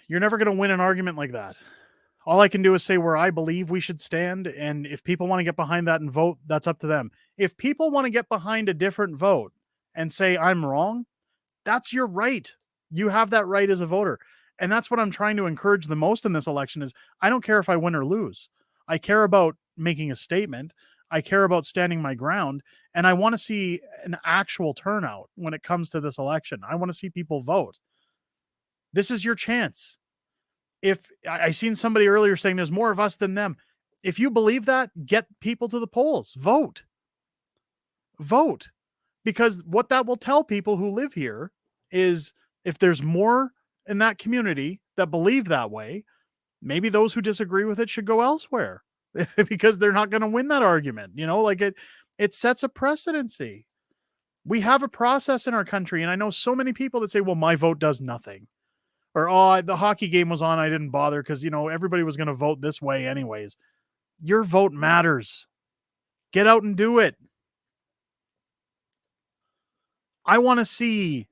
you're never going to win an argument like that. All I can do is say where I believe we should stand, and if people want to get behind that and vote, that's up to them. If people want to get behind a different vote and say I'm wrong, that's your right. You have that right as a voter. And that's what I'm trying to encourage the most in this election is I don't care if I win or lose. I care about making a statement. I care about standing my ground, and I want to see an actual turnout when it comes to this election. I want to see people vote. This is your chance. If I seen somebody earlier saying there's more of us than them, if you believe that, get people to the polls, vote, because what that will tell people who live here is if there's more in that community that believe that way, maybe those who disagree with it should go elsewhere because they're not going to win that argument. Like it sets a precedency. We have a process in our country, and I know so many people that say, well, my vote does nothing. Or, oh, the hockey game was on, I didn't bother because, everybody was going to vote this way anyways. Your vote matters. Get out and do it. I want to see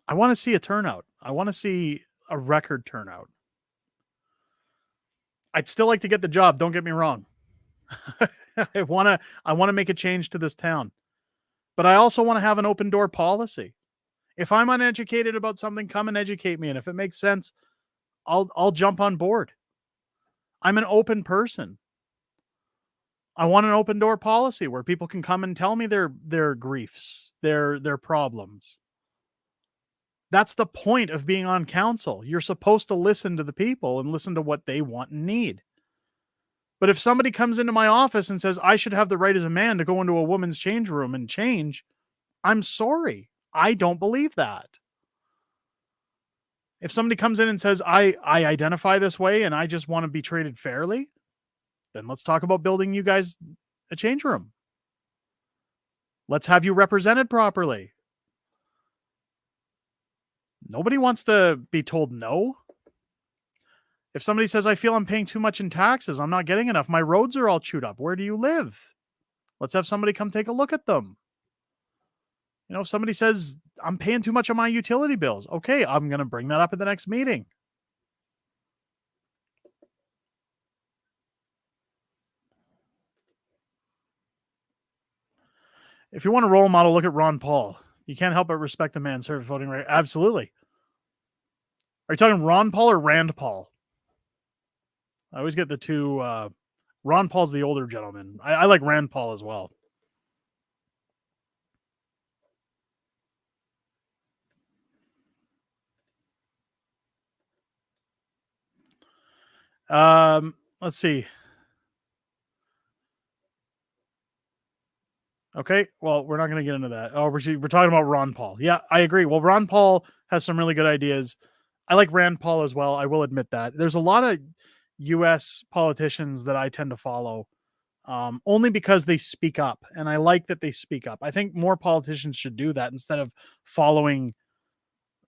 a turnout. I want to see a record turnout. I'd still like to get the job, don't get me wrong. I want to make a change to this town. But I also want to have an open door policy. If I'm uneducated about something, come and educate me, and if it makes sense, I'll jump on board. I'm an open person. I want an open door policy where people can come and tell me their griefs, their problems. That's the point of being on council. You're supposed to listen to the people and listen to what they want and need. But if somebody comes into my office and says I should have the right as a man to go into a woman's change room and change, I'm sorry. I don't believe that. If somebody comes in and says I identify this way and I just want to be treated fairly, then let's talk about building you guys a change room. Let's have you represented properly. Nobody wants to be told no. If somebody says, I feel I'm paying too much in taxes, I'm not getting enough, my roads are all chewed up, where do you live? Let's have somebody come take a look at them. If somebody says, I'm paying too much on my utility bills, okay, I'm going to bring that up at the next meeting. If you want a role model, look at Ron Paul. You can't help but respect the man's voting right. Absolutely. Are you talking Ron Paul or Rand Paul? I always get the two. Ron Paul's the older gentleman. I like Rand Paul as well. Let's see. Okay, well, we're not going to get into that. Oh, we're talking about Ron Paul. Yeah, I agree. Well, Ron Paul has some really good ideas. I like Rand Paul as well. I will admit that. There's a lot of U.S. politicians that I tend to follow only because they speak up, and I like that they speak up. I think more politicians should do that instead of following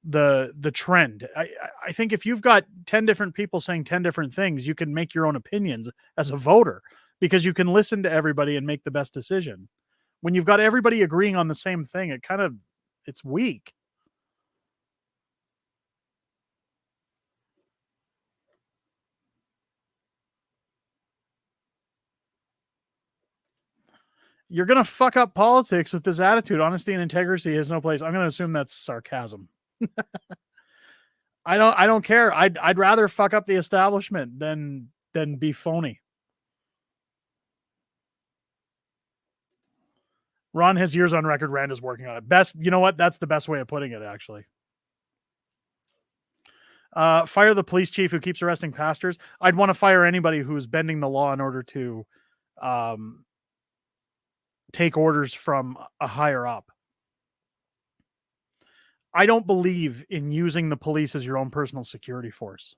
the trend. I think if you've got 10 different people saying 10 different things, you can make your own opinions as a voter because you can listen to everybody and make the best decision. When you've got everybody agreeing on the same thing, it's weak. You're going to fuck up politics with this attitude. Honesty and integrity has no place. I'm going to assume that's sarcasm. I don't care. I'd rather fuck up the establishment than be phony. Ron has years on record. Rand is working on it. You know what? That's the best way of putting it, actually. Fire the police chief who keeps arresting pastors. I'd want to fire anybody who's bending the law in order to take orders from a higher up. I don't believe in using the police as your own personal security force.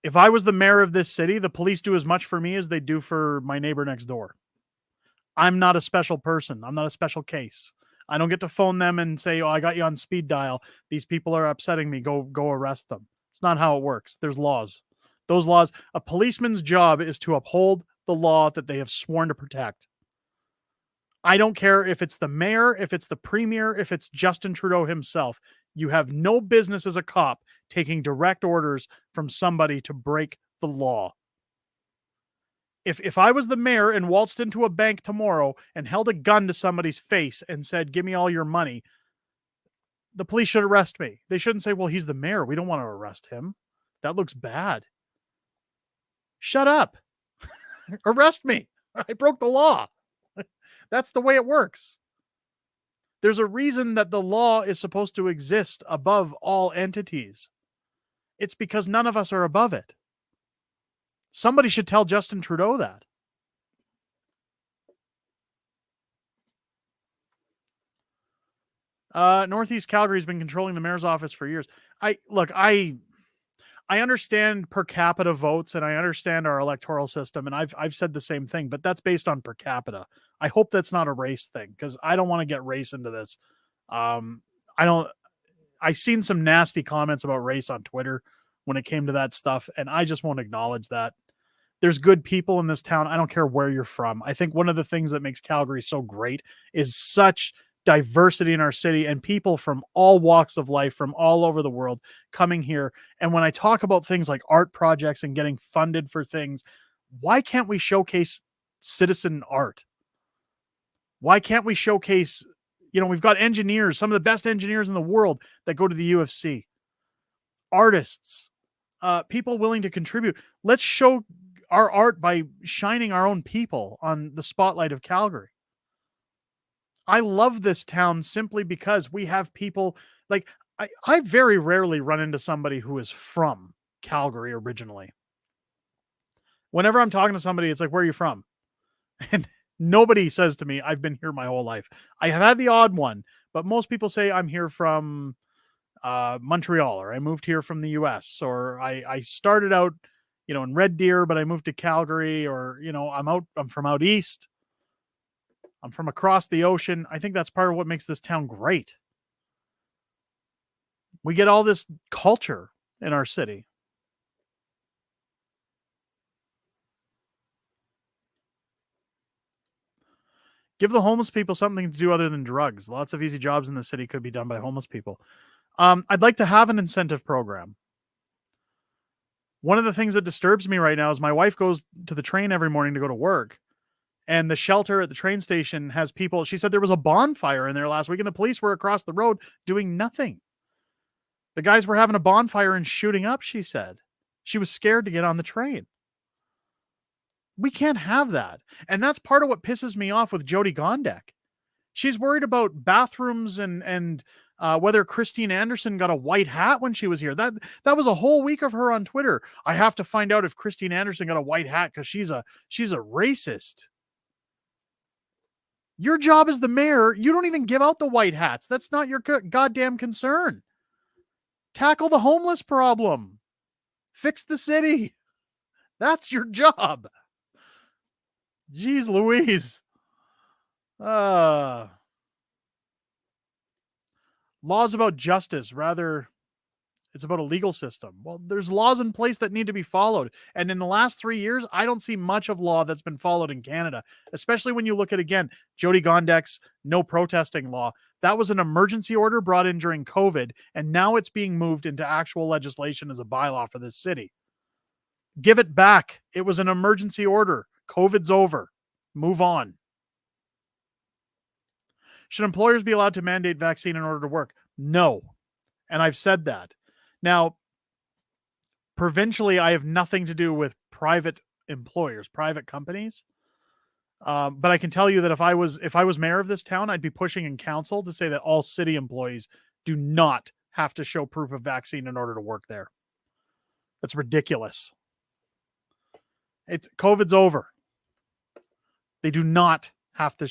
If I was the mayor of this city, the police do as much for me as they do for my neighbor next door. I'm not a special person. I'm not a special case. I don't get to phone them and say, "Oh, I got you on speed dial. These people are upsetting me. Go arrest them." It's not how it works. There's laws. Those laws, a policeman's job is to uphold the law that they have sworn to protect. I don't care if it's the mayor, if it's the premier, if it's Justin Trudeau himself. You have no business as a cop taking direct orders from somebody to break the law. If I was the mayor and waltzed into a bank tomorrow and held a gun to somebody's face and said, "Give me all your money," the police should arrest me. They shouldn't say, "Well, he's the mayor. We don't want to arrest him. That looks bad." Shut up. Arrest me. I broke the law. That's the way it works. There's a reason that the law is supposed to exist above all entities. It's because none of us are above it. Somebody should tell Justin Trudeau that. Northeast Calgary has been controlling the mayor's office for years. I understand per capita votes and I understand our electoral system, and I've said the same thing, but that's based on per capita. I hope that's not a race thing because I don't want to get race into this. I don't. I seen some nasty comments about race on Twitter when it came to that stuff, and I just won't acknowledge that. There's good people in this town. I don't care where you're from. I think one of the things that makes Calgary so great is such diversity in our city and people from all walks of life from all over the world coming here. And when I talk about things like art projects and getting funded for things, why can't we showcase citizen art? Why can't we showcase, we've got engineers, some of the best engineers in the world that go to the UFC, artists, people willing to contribute. Let's show our art by shining our own people on the spotlight of Calgary. I love this town simply because we have people like I very rarely run into somebody who is from Calgary originally. Whenever I'm talking to somebody, it's like, "Where are you from?" And nobody says to me, "I've been here my whole life." I have had the odd one, but most people say, "I'm here from Montreal," or "I moved here from the US," or I started out, in Red Deer, but I moved to Calgary, or, I'm from out east. I'm from across the ocean. I think that's part of what makes this town great. We get all this culture in our city. Give the homeless people something to do other than drugs. Lots of easy jobs in the city could be done by homeless people. I'd like to have an incentive program. One of the things that disturbs me right now is my wife goes to the train every morning to go to work. And the shelter at the train station has people. She said there was a bonfire in there last week and the police were across the road doing nothing. The guys were having a bonfire and shooting up, she said. She was scared to get on the train. We can't have that. And that's part of what pisses me off with Jody Gondek. She's worried about bathrooms and whether Christine Anderson got a white hat when she was here. That was a whole week of her on Twitter. I have to find out if Christine Anderson got a white hat because she's a racist. Your job as the mayor, you don't even give out the white hats. That's not your goddamn concern. Tackle the homeless problem. Fix the city. That's your job. Jeez Louise. Laws about justice, rather, it's about a legal system. Well, there's laws in place that need to be followed. And in the last 3 years, I don't see much of law that's been followed in Canada, especially when you look at, again, Jody Gondek's no protesting law. That was an emergency order brought in during COVID, and now it's being moved into actual legislation as a bylaw for this city. Give it back. It was an emergency order. COVID's over. Move on. Should employers be allowed to mandate vaccine in order to work? No. And I've said that. Now, provincially, I have nothing to do with private employers, private companies. But I can tell you that if I was mayor of this town, I'd be pushing in council to say that all city employees do not have to show proof of vaccine in order to work there. That's ridiculous. COVID's over. They do not have to.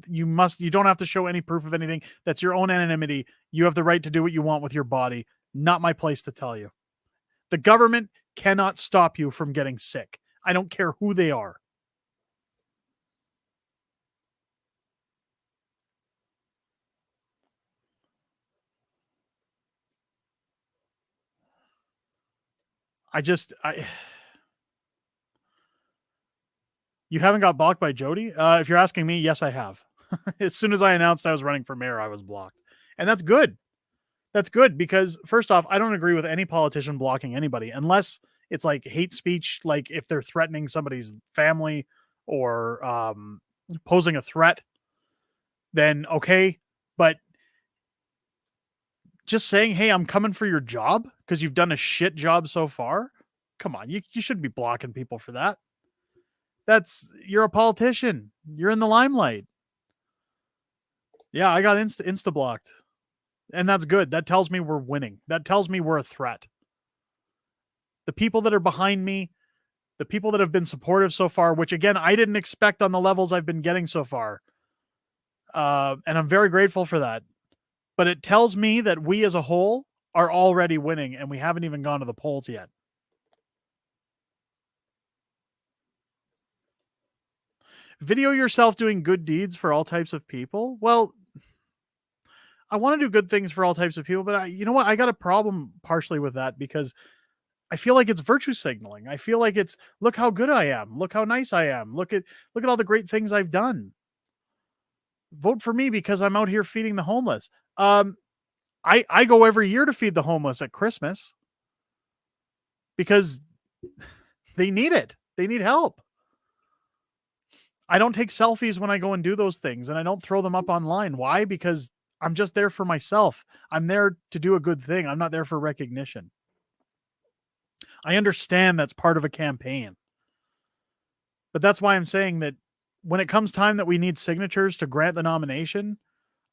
You don't have to show any proof of anything. That's your own anonymity. You have the right to do what you want with your body. Not my place to tell you. The government cannot stop you from getting sick. I don't care who they are. I You haven't got blocked by Jody? If you're asking me, yes, I have. As soon as I announced I was running for mayor, I was blocked. And that's good. That's good because first off, I don't agree with any politician blocking anybody unless it's like hate speech, like if they're threatening somebody's family or posing a threat, then okay. But just saying, hey, I'm coming for your job because you've done a shit job so far. Come on, you shouldn't be blocking people for that. You're a politician. You're in the limelight. Yeah, I got insta blocked. And that's good. That tells me we're winning. That tells me we're a threat. The people that are behind me, the people that have been supportive so far, which again, I didn't expect on the levels I've been getting so far. And I'm very grateful for that. But it tells me that we as a whole are already winning and we haven't even gone to the polls yet. Video yourself doing good deeds for all types of people. Well, I want to do good things for all types of people, but you know what? I got a problem partially with that because I feel like it's virtue signaling. I feel like it's look how good I am. Look how nice I am. Look at all the great things I've done. Vote for me because I'm out here feeding the homeless. I go every year to feed the homeless at Christmas because they need it. They need help. I don't take selfies when I go and do those things and I don't throw them up online. Why? Because I'm just there for myself. I'm there to do a good thing. I'm not there for recognition. I understand that's part of a campaign. But that's why I'm saying that when it comes time that we need signatures to grant the nomination,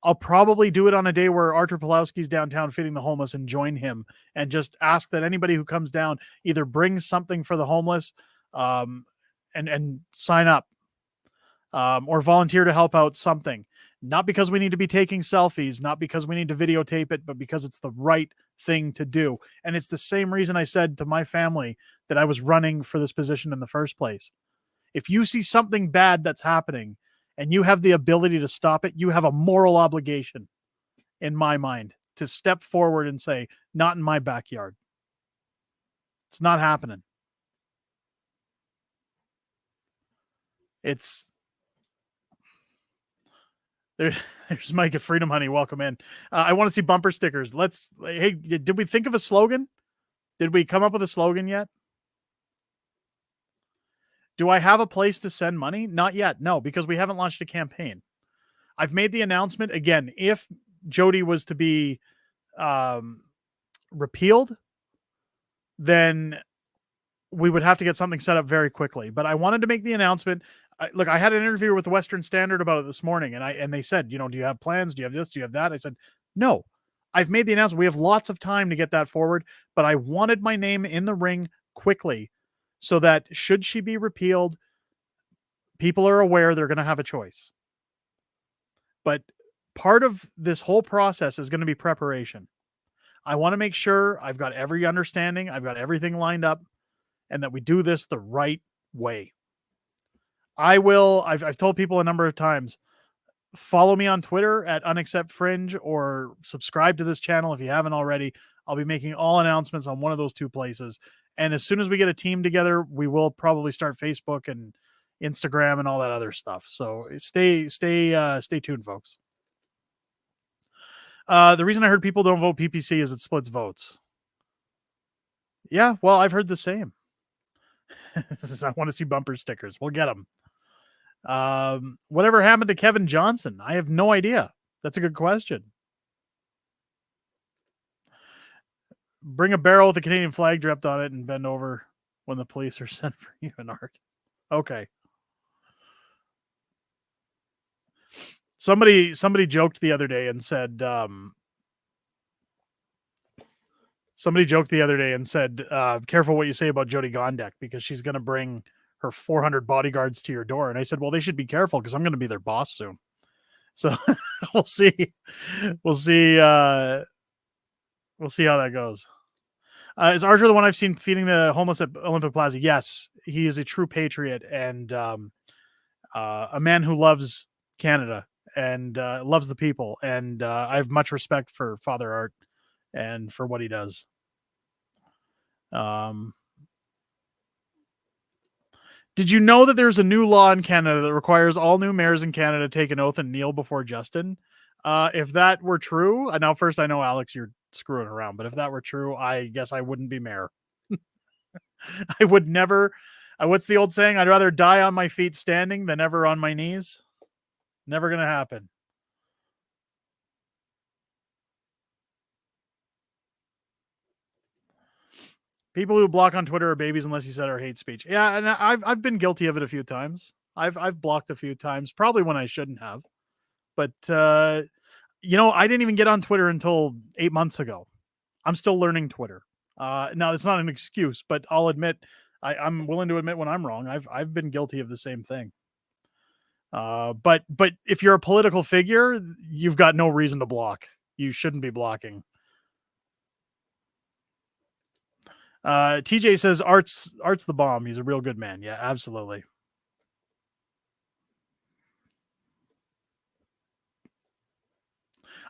I'll probably do it on a day where Artur Pawlowski's downtown feeding the homeless and join him and just ask that anybody who comes down either brings something for the homeless and sign up or volunteer to help out something. Not because we need to be taking selfies, not because we need to videotape it, but because it's the right thing to do. And it's the same reason I said to my family that I was running for this position in the first place. If you see something bad that's happening and you have the ability to stop it, you have a moral obligation, in my mind, to step forward and say, not in my backyard. It's not happening. There's Mike at Freedom Honey. Welcome in. I want to see bumper stickers. Hey, did we think of a slogan? Did we come up with a slogan yet? Do I have a place to send money? Not yet. No, because we haven't launched a campaign. I've made the announcement again. If Jody was to be repealed, then we would have to get something set up very quickly. But I wanted to make the announcement. Look, I had an interview with the Western Standard about it this morning, and they said, do you have plans? Do you have this? Do you have that? I said, no. I've made the announcement. We have lots of time to get that forward, but I wanted my name in the ring quickly so that should she be repealed, people are aware they're going to have a choice. But part of this whole process is going to be preparation. I want to make sure I've got every understanding, I've got everything lined up, and that we do this the right way. I've told people a number of times, follow me on Twitter at unacceptfringe or subscribe to this channel if you haven't already. I'll be making all announcements on one of those two places. And as soon as we get a team together, we will probably start Facebook and Instagram and all that other stuff. So stay tuned, folks. The reason I heard people don't vote PPC is it splits votes. Yeah, well, I've heard the same. I want to see bumper stickers. We'll get them. Whatever happened to Kevin Johnson? I have no idea. That's a good question. Bring a barrel with a Canadian flag draped on it and bend over when the police are sent for you and Art. Okay. Somebody joked the other day and said, careful what you say about Jody Gondek because she's going to bring her 400 bodyguards to your door. And I said, well, they should be careful because I'm going to be their boss soon. So we'll see. We'll see how that goes. Is Archer the one I've seen feeding the homeless at Olympic Plaza? Yes, he is a true patriot and a man who loves Canada and loves the people. And I have much respect for Father Art and for what he does. Did you know that there's a new law in Canada that requires all new mayors in Canada to take an oath and kneel before Justin? If that were true, now first I know Alex, you're screwing around, but if that were true, I guess I wouldn't be mayor. I would never. What's the old saying? I'd rather die on my feet standing than ever on my knees. Never gonna happen. People who block on Twitter are babies unless you said our hate speech. Yeah, and I've been guilty of it a few times. I've blocked a few times, probably when I shouldn't have. But I didn't even get on Twitter until 8 months ago. I'm still learning Twitter. Now it's not an excuse, but I'll admit I'm willing to admit when I'm wrong. I've been guilty of the same thing. But if you're a political figure, you've got no reason to block. You shouldn't be blocking. TJ says Art's the bomb. He's a real good man. Yeah, absolutely.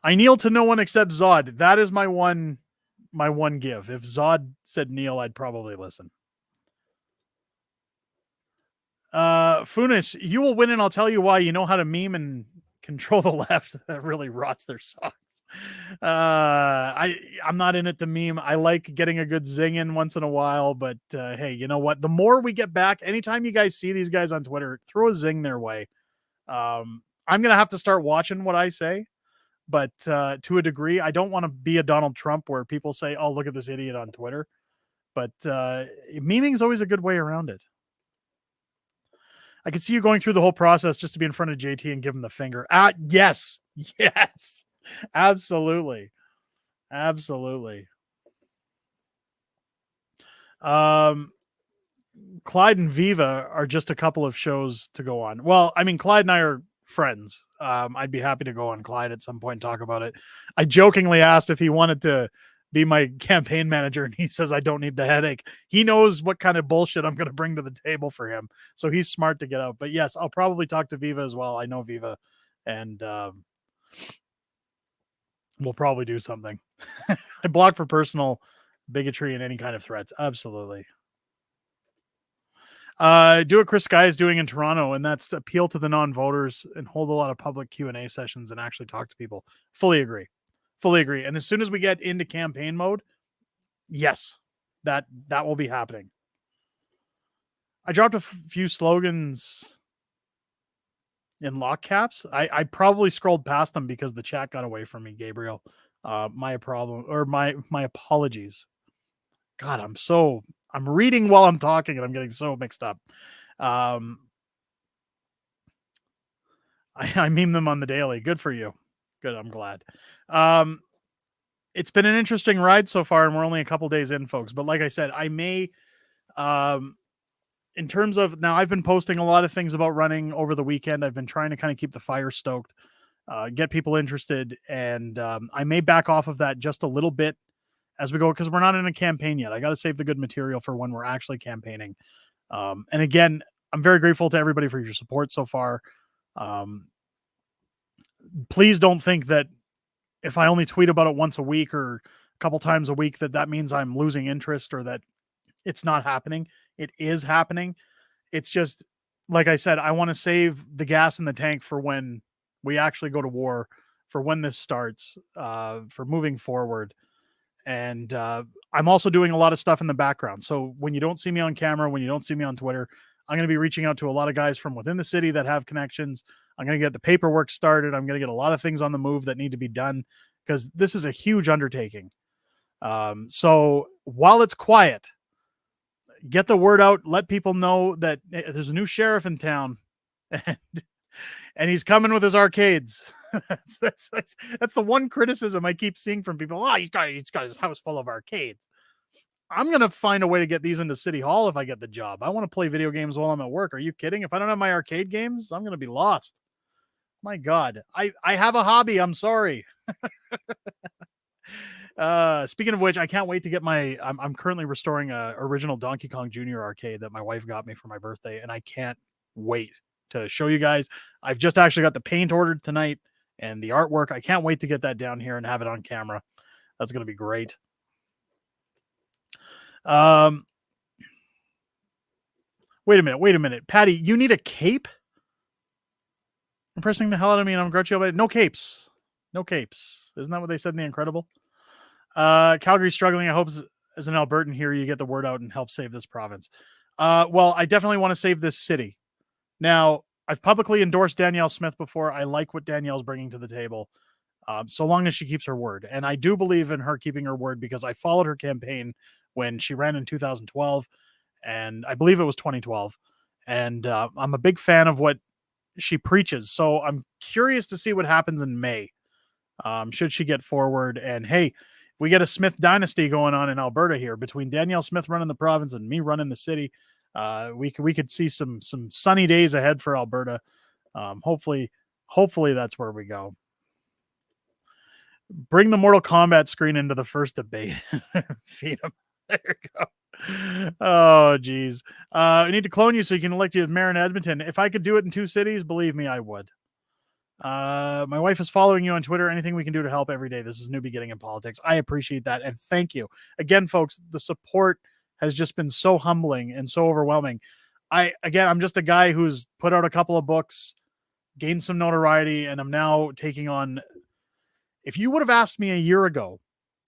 I kneel to no one except Zod. That is my one give. If Zod said kneel, I'd probably listen. Funis, you will win, and I'll tell you why. You know how to meme and control the left. That really rots their socks. I'm not in it to meme. I like getting a good zing in once in a while, but hey, you know what? The more we get back, anytime you guys see these guys on Twitter, throw a zing their way. I'm gonna have to start watching what I say, but to a degree, I don't want to be a Donald Trump where people say, "Oh, look at this idiot on Twitter." But memeing is always a good way around it. I could see you going through the whole process just to be in front of JT and give him the finger. Yes, yes, absolutely, absolutely. Clyde and Viva are just a couple of shows to go on. Well, I mean, Clyde and I are friends. I'd be happy to go on Clyde at some point and talk about it. I jokingly asked if he wanted to be my campaign manager, and he says I don't need the headache. He knows what kind of bullshit I'm going to bring to the table for him, so he's smart to get out. But yes, I'll probably talk to Viva as well. I know Viva, and we'll probably do something. I block for personal bigotry and any kind of threats. Absolutely. Do what Chris Sky is doing in Toronto, and that's appeal to the non-voters and hold a lot of public Q&A sessions and actually talk to people. Fully agree. And as soon as we get into campaign mode, yes, that will be happening. I dropped a few slogans in lock caps. I probably scrolled past them because the chat got away from me, Gabriel. My apologies. God, I'm reading while I'm talking and I'm getting so mixed up. I meme them on the daily. Good for you. Good. I'm glad. It's been an interesting ride so far, and we're only a couple days in, folks. But like I said, I may, in terms of now, I've been posting a lot of things about running over the weekend. I've been trying to kind of keep the fire stoked, get people interested, and I may back off of that just a little bit as we go because we're not in a campaign yet. I got to save the good material for when we're actually campaigning. And again, I'm very grateful to everybody for your support so far. Please don't think that if I only tweet about it once a week or a couple times a week, that means I'm losing interest or that it's not happening. It is happening. It's just, like I said, I want to save the gas in the tank for when we actually go to war, for when this starts, for moving forward. And I'm also doing a lot of stuff in the background. So when you don't see me on camera, when you don't see me on Twitter, I'm going to be reaching out to a lot of guys from within the city that have connections. I'm going to get the paperwork started. I'm going to get a lot of things on the move that need to be done because this is a huge undertaking. So while it's quiet, get the word out. Let people know that there's a new sheriff in town and he's coming with his arcades. that's the one criticism I keep seeing from people. Oh, he's got his house full of arcades. I'm going to find a way to get these into City Hall if I get the job. I want to play video games while I'm at work. Are you kidding? If I don't have my arcade games, I'm going to be lost. My God. I have a hobby. I'm sorry. Speaking of which, I can't wait to get I'm currently restoring a original Donkey Kong Jr. arcade that my wife got me for my birthday, and I can't wait to show you guys. I've just actually got the paint ordered tonight and the artwork. I can't wait to get that down here and have it on camera. That's going to be great. Wait a minute. Patty, you need a cape? I'm pressing the hell out of me and I'm grouchy about it. No capes. No capes. Isn't that what they said in The Incredible? Calgary's struggling. I hope as an Albertan here, you get the word out and help save this province. Well, I definitely want to save this city. Now, I've publicly endorsed Danielle Smith before. I like what Danielle's bringing to the table, so long as she keeps her word. And I do believe in her keeping her word because I followed her campaign when she ran in 2012, and I believe it was 2012. And I'm a big fan of what she preaches. So I'm curious to see what happens in May. Should she get forward? And hey, we get a Smith dynasty going on in Alberta here between Danielle Smith running the province and me running the city. We could see some sunny days ahead for Alberta. Hopefully that's where we go. Bring the Mortal Kombat screen into the first debate. Feed them. There you go. Oh, geez. I need to clone you so you can elect you as mayor in Edmonton. If I could do it in 2 cities, believe me, I would. My wife is following you on Twitter. Anything we can do to help every day. This is New Beginning in Politics. I appreciate that. And thank you. Again, folks, the support has just been so humbling and so overwhelming. I'm just a guy who's put out a couple of books, gained some notoriety, and I'm now taking on. If you would have asked me a year ago,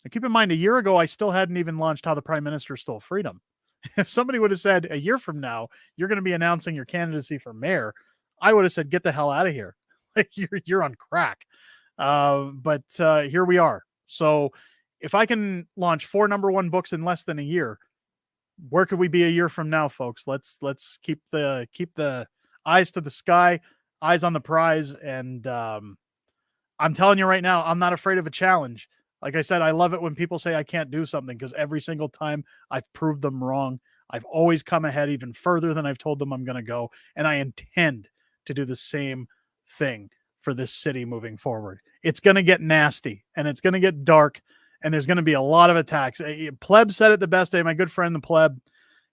and keep in mind, a year ago, I still hadn't even launched How the Prime Minister Stole Freedom. If somebody would have said a year from now, you're going to be announcing your candidacy for mayor, I would have said, get the hell out of here. Like you're on crack. But here we are. So if I can launch 4 #1 books in less than a year, where could we be a year from now, folks? Let's keep the eyes to the sky, eyes on the prize. And I'm telling you right now, I'm not afraid of a challenge. Like I said, I love it when people say I can't do something because every single time I've proved them wrong. I've always come ahead even further than I've told them I'm going to go. And I intend to do the same thing for this city moving forward. It's going to get nasty and it's going to get dark and there's going to be a lot of attacks. Pleb said it the best day. My good friend, the Pleb,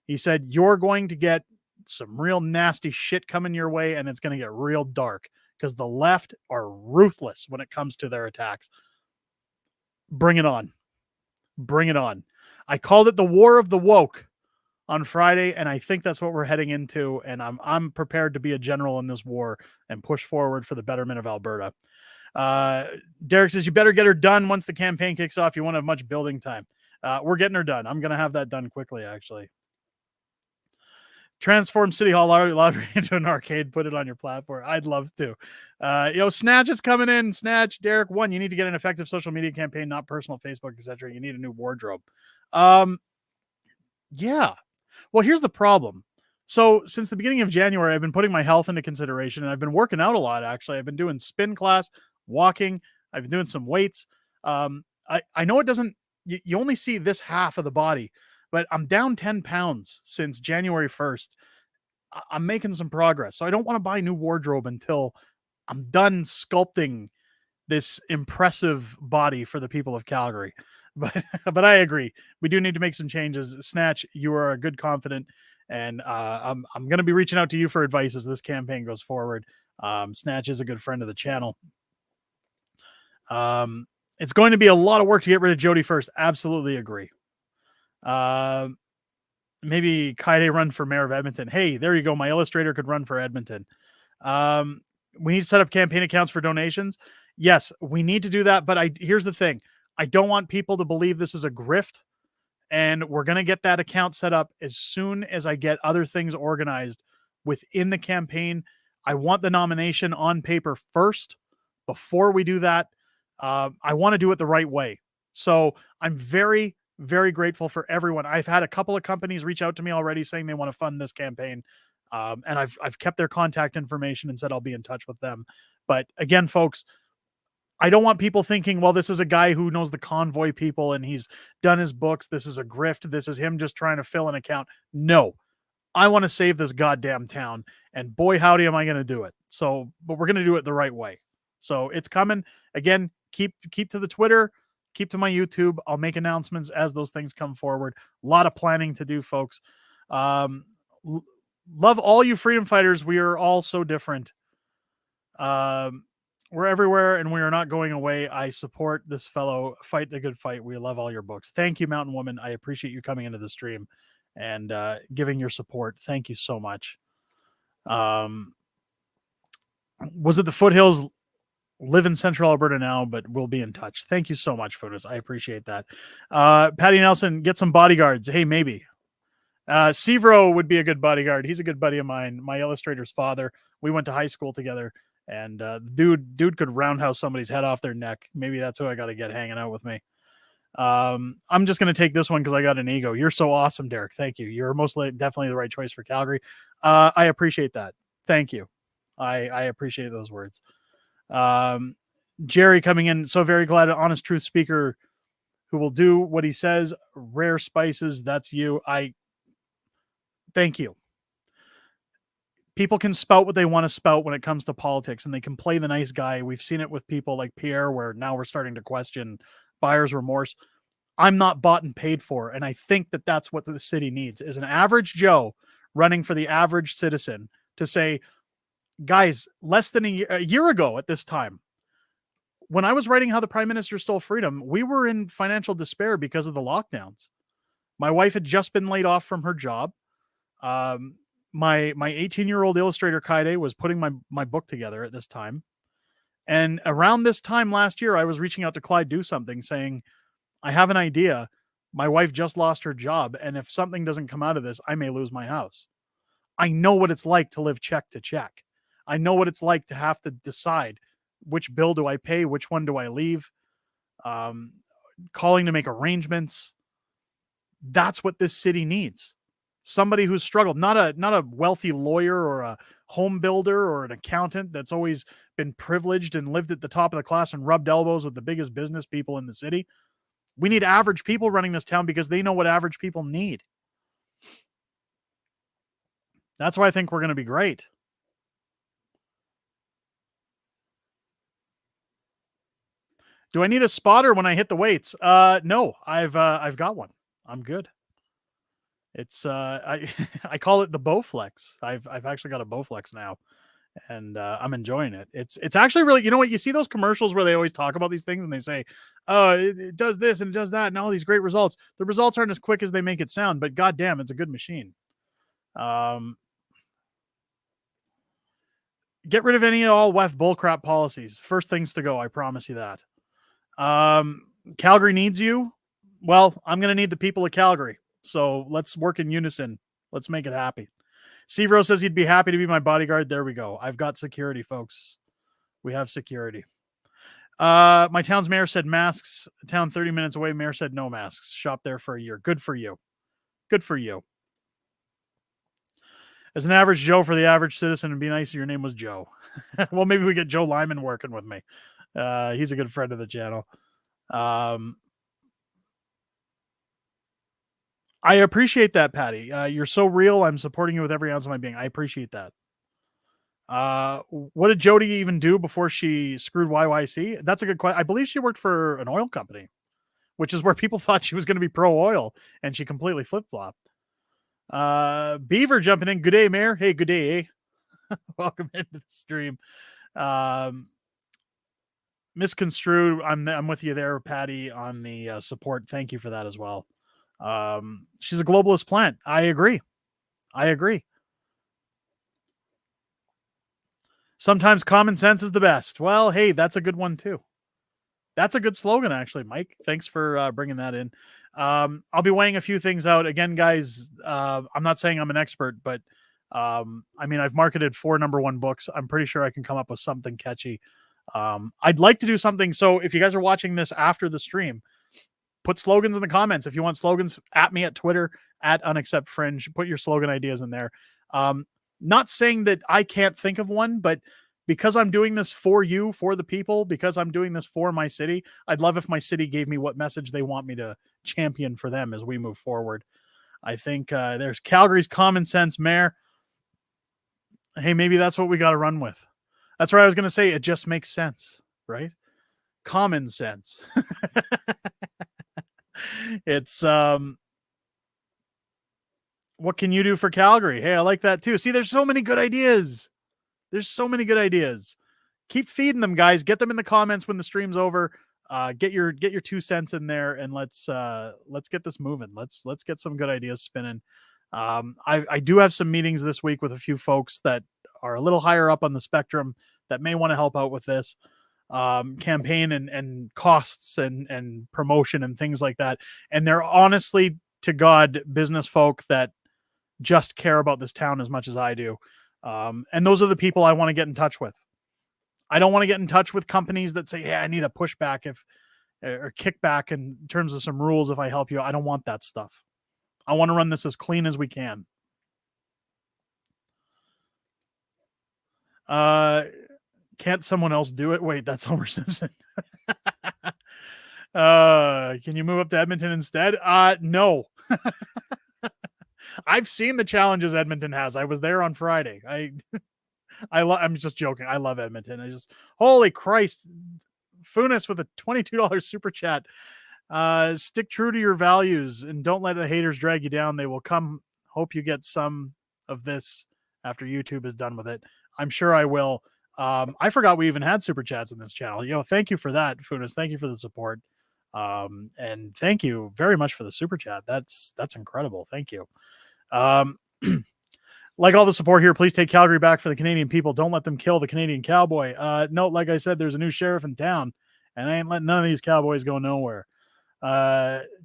he said, you're going to get some real nasty shit coming your way and it's going to get real dark because the left are ruthless when it comes to their attacks. Bring it on. Bring it on. I called it the War of the Woke on Friday, and I think that's what we're heading into, and I'm prepared to be a general in this war and push forward for the betterment of Alberta. Derek says, you better get her done once the campaign kicks off. You won't have much building time. We're getting her done. I'm going to have that done quickly, actually. Transform City Hall Library into an arcade. Put it on your platform. I'd love to. Snatch is coming in. Snatch, Derek. 1, you need to get an effective social media campaign, not personal Facebook, etc. You need a new wardrobe. Yeah. Well, here's the problem. So since the beginning of January, I've been putting my health into consideration and I've been working out a lot, actually. I've been doing spin class, walking. I've been doing some weights. I know it doesn't, you only see this half of the body, but I'm down 10 pounds since January 1st. I'm making some progress. So I don't want to buy new wardrobe until I'm done sculpting this impressive body for the people of Calgary. But I agree. We do need to make some changes. Snatch, you are a good confident, and I'm going to be reaching out to you for advice as this campaign goes forward. Snatch is a good friend of the channel. It's going to be a lot of work to get rid of Jody first. Absolutely agree. Maybe Kaide run for mayor of Edmonton. Hey, there you go. My illustrator could run for Edmonton. We need to set up campaign accounts for donations. Yes, we need to do that. But here's the thing. I don't want people to believe this is a grift. And we're going to get that account set up as soon as I get other things organized within the campaign. I want the nomination on paper first before we do that. I want to do it the right way. So I'm very, very grateful for everyone. I've had a couple of companies reach out to me already saying they want to fund this campaign. And I've kept their contact information and said I'll be in touch with them. But again, folks, I don't want people thinking, well, this is a guy who knows the convoy people and he's done his books. This is a grift. This is him just trying to fill an account. No, I want to save this goddamn town. And boy, howdy, am I going to do it. So, but we're going to do it the right way. So it's coming. Again, keep to the Twitter. keep to my YouTube. I'll make announcements as those things come forward. A lot of planning to do, folks. Um, love all you freedom fighters. We are all so different. We're everywhere and we are not going away. I support this fellow. Fight the good fight. We love all your books. Thank you, Mountain Woman. I appreciate you coming into the stream and giving your support. Thank you so much. Was it the Foothills? Live in Central Alberta now, but we'll be in touch. Thank you so much, Foodus. I appreciate that. Patty Nelson, get some bodyguards. Hey, maybe. Severo would be a good bodyguard. He's a good buddy of mine. My illustrator's father. We went to high school together, and dude could roundhouse somebody's head off their neck. Maybe that's who I got to get hanging out with me. I'm just going to take this one because I got an ego. You're so awesome, Derek. Thank you. You're definitely the right choice for Calgary. I appreciate that. Thank you. I appreciate those words. Jerry coming in. So very glad an honest truth speaker who will do what he says. Rare spices. That's you. Thank you. People can spout what they want to spout when it comes to politics, and they can play the nice guy. We've seen it with people like Pierre, where now we're starting to question buyer's remorse. I'm not bought and paid for, and I think that that's what the city needs, is an average Joe running for the average citizen to say, guys, less than a year ago at this time, when I was writing How the Prime Minister Stole Freedom, we were in financial despair because of the lockdowns. My wife had just been laid off from her job. My 18-year-old illustrator Kaide was putting my book together at this time. And around this time last year, I was reaching out to Clyde Do Something saying, I have an idea. My wife just lost her job. And if something doesn't come out of this, I may lose my house. I know what it's like to live check to check. I know what it's like to have to decide which bill do I pay, which one do I leave, calling to make arrangements. That's what this city needs. Somebody who's struggled, not a wealthy lawyer or a home builder or an accountant that's always been privileged and lived at the top of the class and rubbed elbows with the biggest business people in the city. We need average people running this town because they know what average people need. That's why I think we're going to be great. Do I need a spotter when I hit the weights? No, I've got one. I'm good. It's I call it the Bowflex. I've actually got a Bowflex now, and I'm enjoying it. It's actually really, you know what, you see those commercials where they always talk about these things and they say, oh, it does this and it does that and all these great results. The results aren't as quick as they make it sound, but goddamn, it's a good machine. Get rid of any all WEF bullcrap policies. First things to go. I promise you that. Calgary needs you. Well, I'm going to need the people of Calgary. So let's work in unison. Let's make it happy. Severo says he'd be happy to be my bodyguard. There we go. I've got security, folks. We have security. My town's mayor said masks. Town 30 minutes away. Mayor said no masks. Shop there for a year. Good for you. Good for you. As an average Joe for the average citizen, it'd be nice if your name was Joe. Well, maybe we get Joe Lyman working with me. He's a good friend of the channel. I appreciate that, Patty. You're so real. I'm supporting you with every ounce of my being. I appreciate that. What did Jody even do before she screwed YYC? That's a good question. I believe she worked for an oil company, which is where people thought she was going to be pro oil, and she completely flip-flopped. Beaver jumping in. Good day, Mayor. Hey, good day, eh? Welcome into the stream. Misconstrued. I'm with you there, Patty, on the support. Thank you for that as well. She's a globalist plant. I agree. Sometimes common sense is the best. Well, hey, that's a good one too. That's a good slogan, actually, Mike. Thanks for bringing that in. I'll be weighing a few things out. Again, guys, I'm not saying I'm an expert, but I mean, I've marketed 4 #1 books. I'm pretty sure I can come up with something catchy. I'd like to do something. So if you guys are watching this after the stream, put slogans in the comments. If you want slogans, at me at Twitter, at unacceptfringe. Put your slogan ideas in there. Not saying that I can't think of one, but because I'm doing this for you, for the people, because I'm doing this for my city, I'd love if my city gave me what message they want me to champion for them as we move forward. I think there's Calgary's common sense mayor. Hey, maybe that's what we got to run with. That's where I was going to say. It just makes sense, right? common sense. It's what can you do for Calgary? Hey, I like that too. See, there's so many good ideas. There's so many good ideas. Keep feeding them, guys. Get them in the comments when the stream's over. Get your 2 cents in there, and let's get this moving. Let's get some good ideas spinning. I do have some meetings this week with a few folks that are a little higher up on the spectrum that may want to help out with this campaign and costs and promotion and things like that. And they're honestly to God business folk that just care about this town as much as I do. And those are the people I want to get in touch with. I don't want to get in touch with companies that say, "Yeah, I need a pushback or kickback in terms of some rules if I help you." I don't want that stuff. I want to run this as clean as we can. Can't someone else do it? Wait, that's Homer Simpson. Can you move up to Edmonton instead? No. I've seen the challenges Edmonton has. I was there on Friday. I'm just joking. I love Edmonton. Holy Christ. Funis with a $22 super chat. Stick true to your values and don't let the haters drag you down. They will come. Hope you get some of this after YouTube is done with it. I'm sure I will. I forgot we even had super chats in this channel. Thank you for that, Funis. Thank you for the support. And thank you very much for the super chat. That's incredible. Thank you. Like all the support here, please take Calgary back for the Canadian people. Don't let them kill the Canadian cowboy. No, like I said, there's a new sheriff in town, and I ain't letting none of these cowboys go nowhere.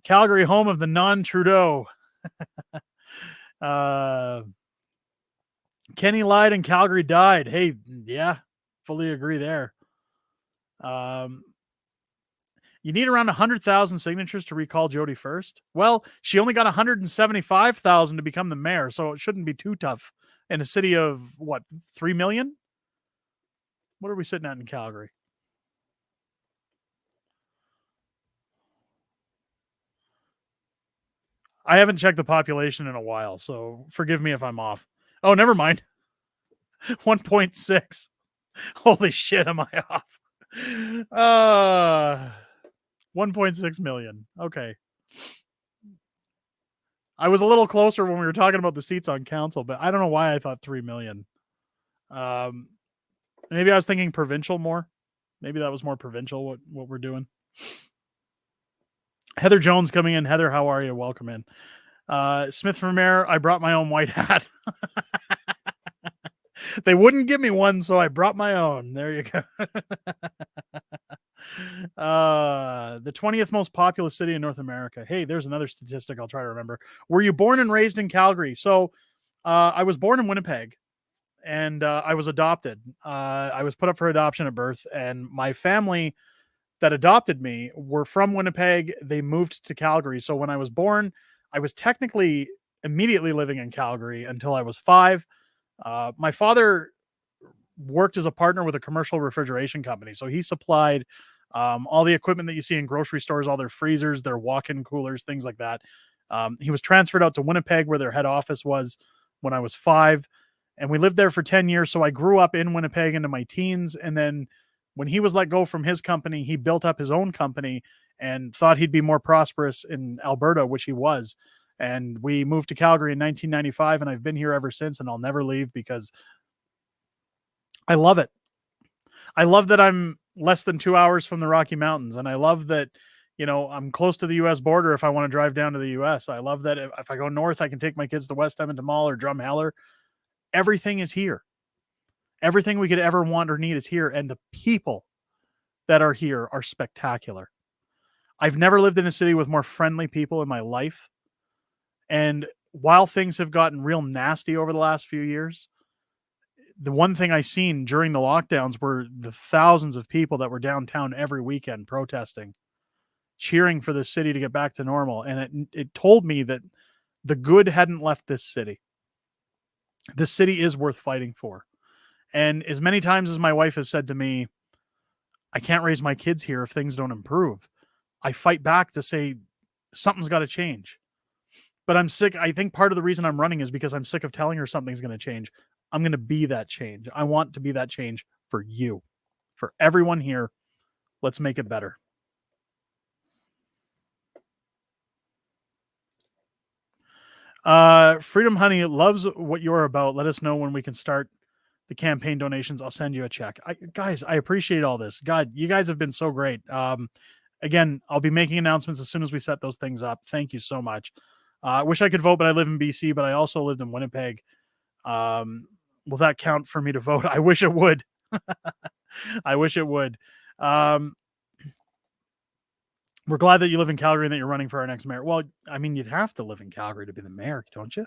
Calgary, home of the non-Trudeau. Kenny lied and Calgary died. Hey, yeah, fully agree there. You need around 100,000 signatures to recall Jody first. Well, she only got 175,000 to become the mayor, so it shouldn't be too tough in a city of, 3 million? What are we sitting at in Calgary? I haven't checked the population in a while, so forgive me if I'm off. Oh, never mind. 1.6. Holy shit, am I off? 1.6 million. Okay. I was a little closer when we were talking about the seats on council, but I don't know why I thought 3 million. Maybe I was thinking provincial more. Maybe that was more provincial what we're doing. Heather Jones coming in. Heather, how are you? Welcome in. Smith for mayor. I brought my own white hat. They wouldn't give me one, so I brought my own. There you go. The 20th most populous city in North America. Hey, there's another statistic I'll try to remember. Were you born and raised in Calgary? So I was born in Winnipeg, and I was adopted. I was put up for adoption at birth, and my family that adopted me were from Winnipeg. They moved to Calgary. So when I was born, I was technically immediately living in Calgary until I was 5. My father worked as a partner with a commercial refrigeration company. So he supplied all the equipment that you see in grocery stores, all their freezers, their walk-in coolers, things like that. He was transferred out to Winnipeg where their head office was when I was 5. And we lived there for 10 years. So I grew up in Winnipeg into my teens. And then when he was let go from his company, he built up his own company and thought he'd be more prosperous in Alberta, which he was. And we moved to Calgary in 1995, and I've been here ever since, and I'll never leave because I love it. I love that I'm less than 2 hours from the Rocky Mountains, and I love that, I'm close to the U.S. border if I want to drive down to the U.S. I love that if I go north, I can take my kids to West Edmonton Mall or Drumheller. Everything is here. Everything we could ever want or need is here, and the people that are here are spectacular. I've never lived in a city with more friendly people in my life. And while things have gotten real nasty over the last few years, the one thing I seen during the lockdowns were the thousands of people that were downtown every weekend protesting, cheering for this city to get back to normal. And it told me that the good hadn't left this city. This city is worth fighting for. And as many times as my wife has said to me, I can't raise my kids here if things don't improve, I fight back to say something's got to change. But I'm sick. I think part of the reason I'm running is because I'm sick of telling her something's going to change. I'm going to be that change. I want to be that change for you, for everyone here. Let's make it better. Freedom Honey loves what you're about. Let us know when we can start the campaign donations. I'll send you a check. Guys, I appreciate all this. God, you guys have been so great. Again, I'll be making announcements as soon as we set those things up. Thank you so much. I wish I could vote, but I live in BC, but I also lived in Winnipeg. Will that count for me to vote? I wish it would. I wish it would. We're glad that you live in Calgary and that you're running for our next mayor. Well, I mean, you'd have to live in Calgary to be the mayor, don't you?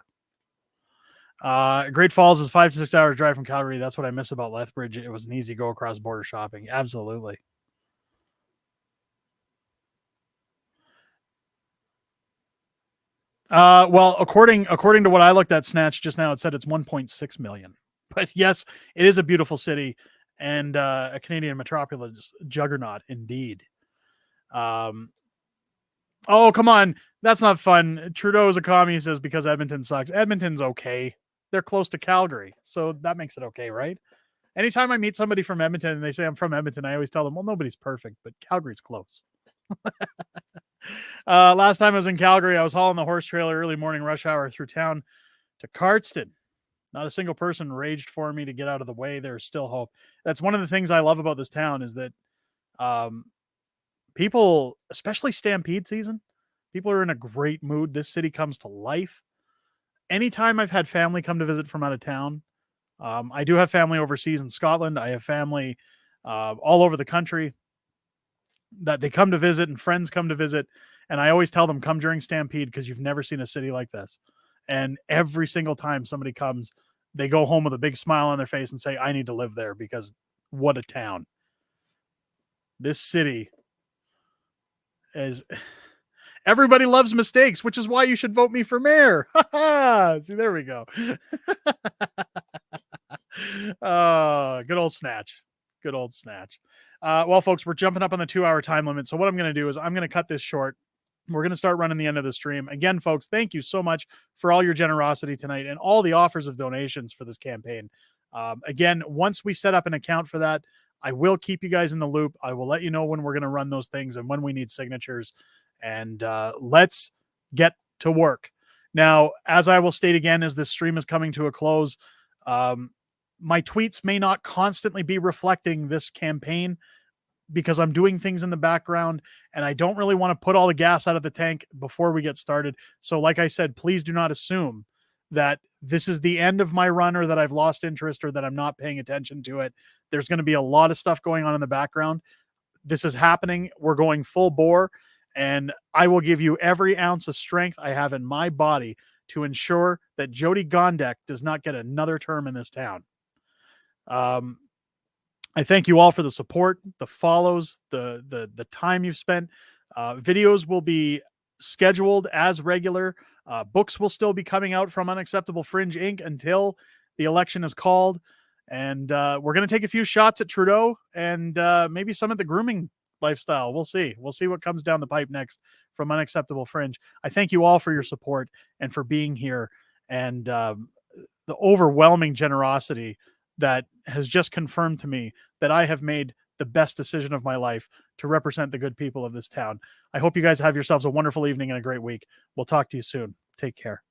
Great Falls is 5 to 6 hours drive from Calgary. That's what I miss about Lethbridge. It was an easy go across border shopping. Absolutely. Well, according to what I looked at Snatch just now, it said it's 1.6 million. But yes, it is a beautiful city and a Canadian metropolis juggernaut indeed. Oh, come on. That's not fun. Trudeau is a commie, says, because Edmonton sucks. Edmonton's okay. They're close to Calgary, so that makes it okay, right? Anytime I meet somebody from Edmonton and they say I'm from Edmonton, I always tell them, well, nobody's perfect, but Calgary's close. Last time I was in Calgary, I was hauling the horse trailer early morning rush hour through town to Cardston. Not a single person raged for me to get out of the way. There's still hope. That's one of the things I love about this town is that people, especially Stampede season, people are in a great mood. This city comes to life. Anytime I've had family come to visit from out of town, I do have family overseas in Scotland. I have family all over the country that they come to visit and friends come to visit. And I always tell them, come during Stampede because you've never seen a city like this. And every single time somebody comes, they go home with a big smile on their face and say, I need to live there because what a town. This city is... Everybody loves mistakes, which is why you should vote me for mayor. See, there we go. Good old Snatch. Good old Snatch. Well, folks, we're jumping up on the 2-hour time limit. So what I'm going to do is I'm going to cut this short. We're going to start running the end of the stream. Again, folks, thank you so much for all your generosity tonight and all the offers of donations for this campaign. Again, once we set up an account for that, I will keep you guys in the loop. I will let you know when we're going to run those things and when we need signatures. And let's get to work. Now, as I will state again, as this stream is coming to a close, my tweets may not constantly be reflecting this campaign because I'm doing things in the background and I don't really want to put all the gas out of the tank before we get started. So like I said, please do not assume that this is the end of my run or that I've lost interest or that I'm not paying attention to it. There's going to be a lot of stuff going on in the background. This is happening. We're going full bore. And I will give you every ounce of strength I have in my body to ensure that Jody Gondek does not get another term in this town. I thank you all for the support, the follows, the time you've spent. Videos will be scheduled as regular. Books will still be coming out from Unacceptable Fringe Inc. until the election is called. And we're going to take a few shots at Trudeau and maybe some at the grooming lifestyle. We'll see. We'll see what comes down the pipe next from Unacceptable Fringe. I thank you all for your support and for being here and the overwhelming generosity that has just confirmed to me that I have made the best decision of my life to represent the good people of this town. I hope you guys have yourselves a wonderful evening and a great week. We'll talk to you soon. Take care.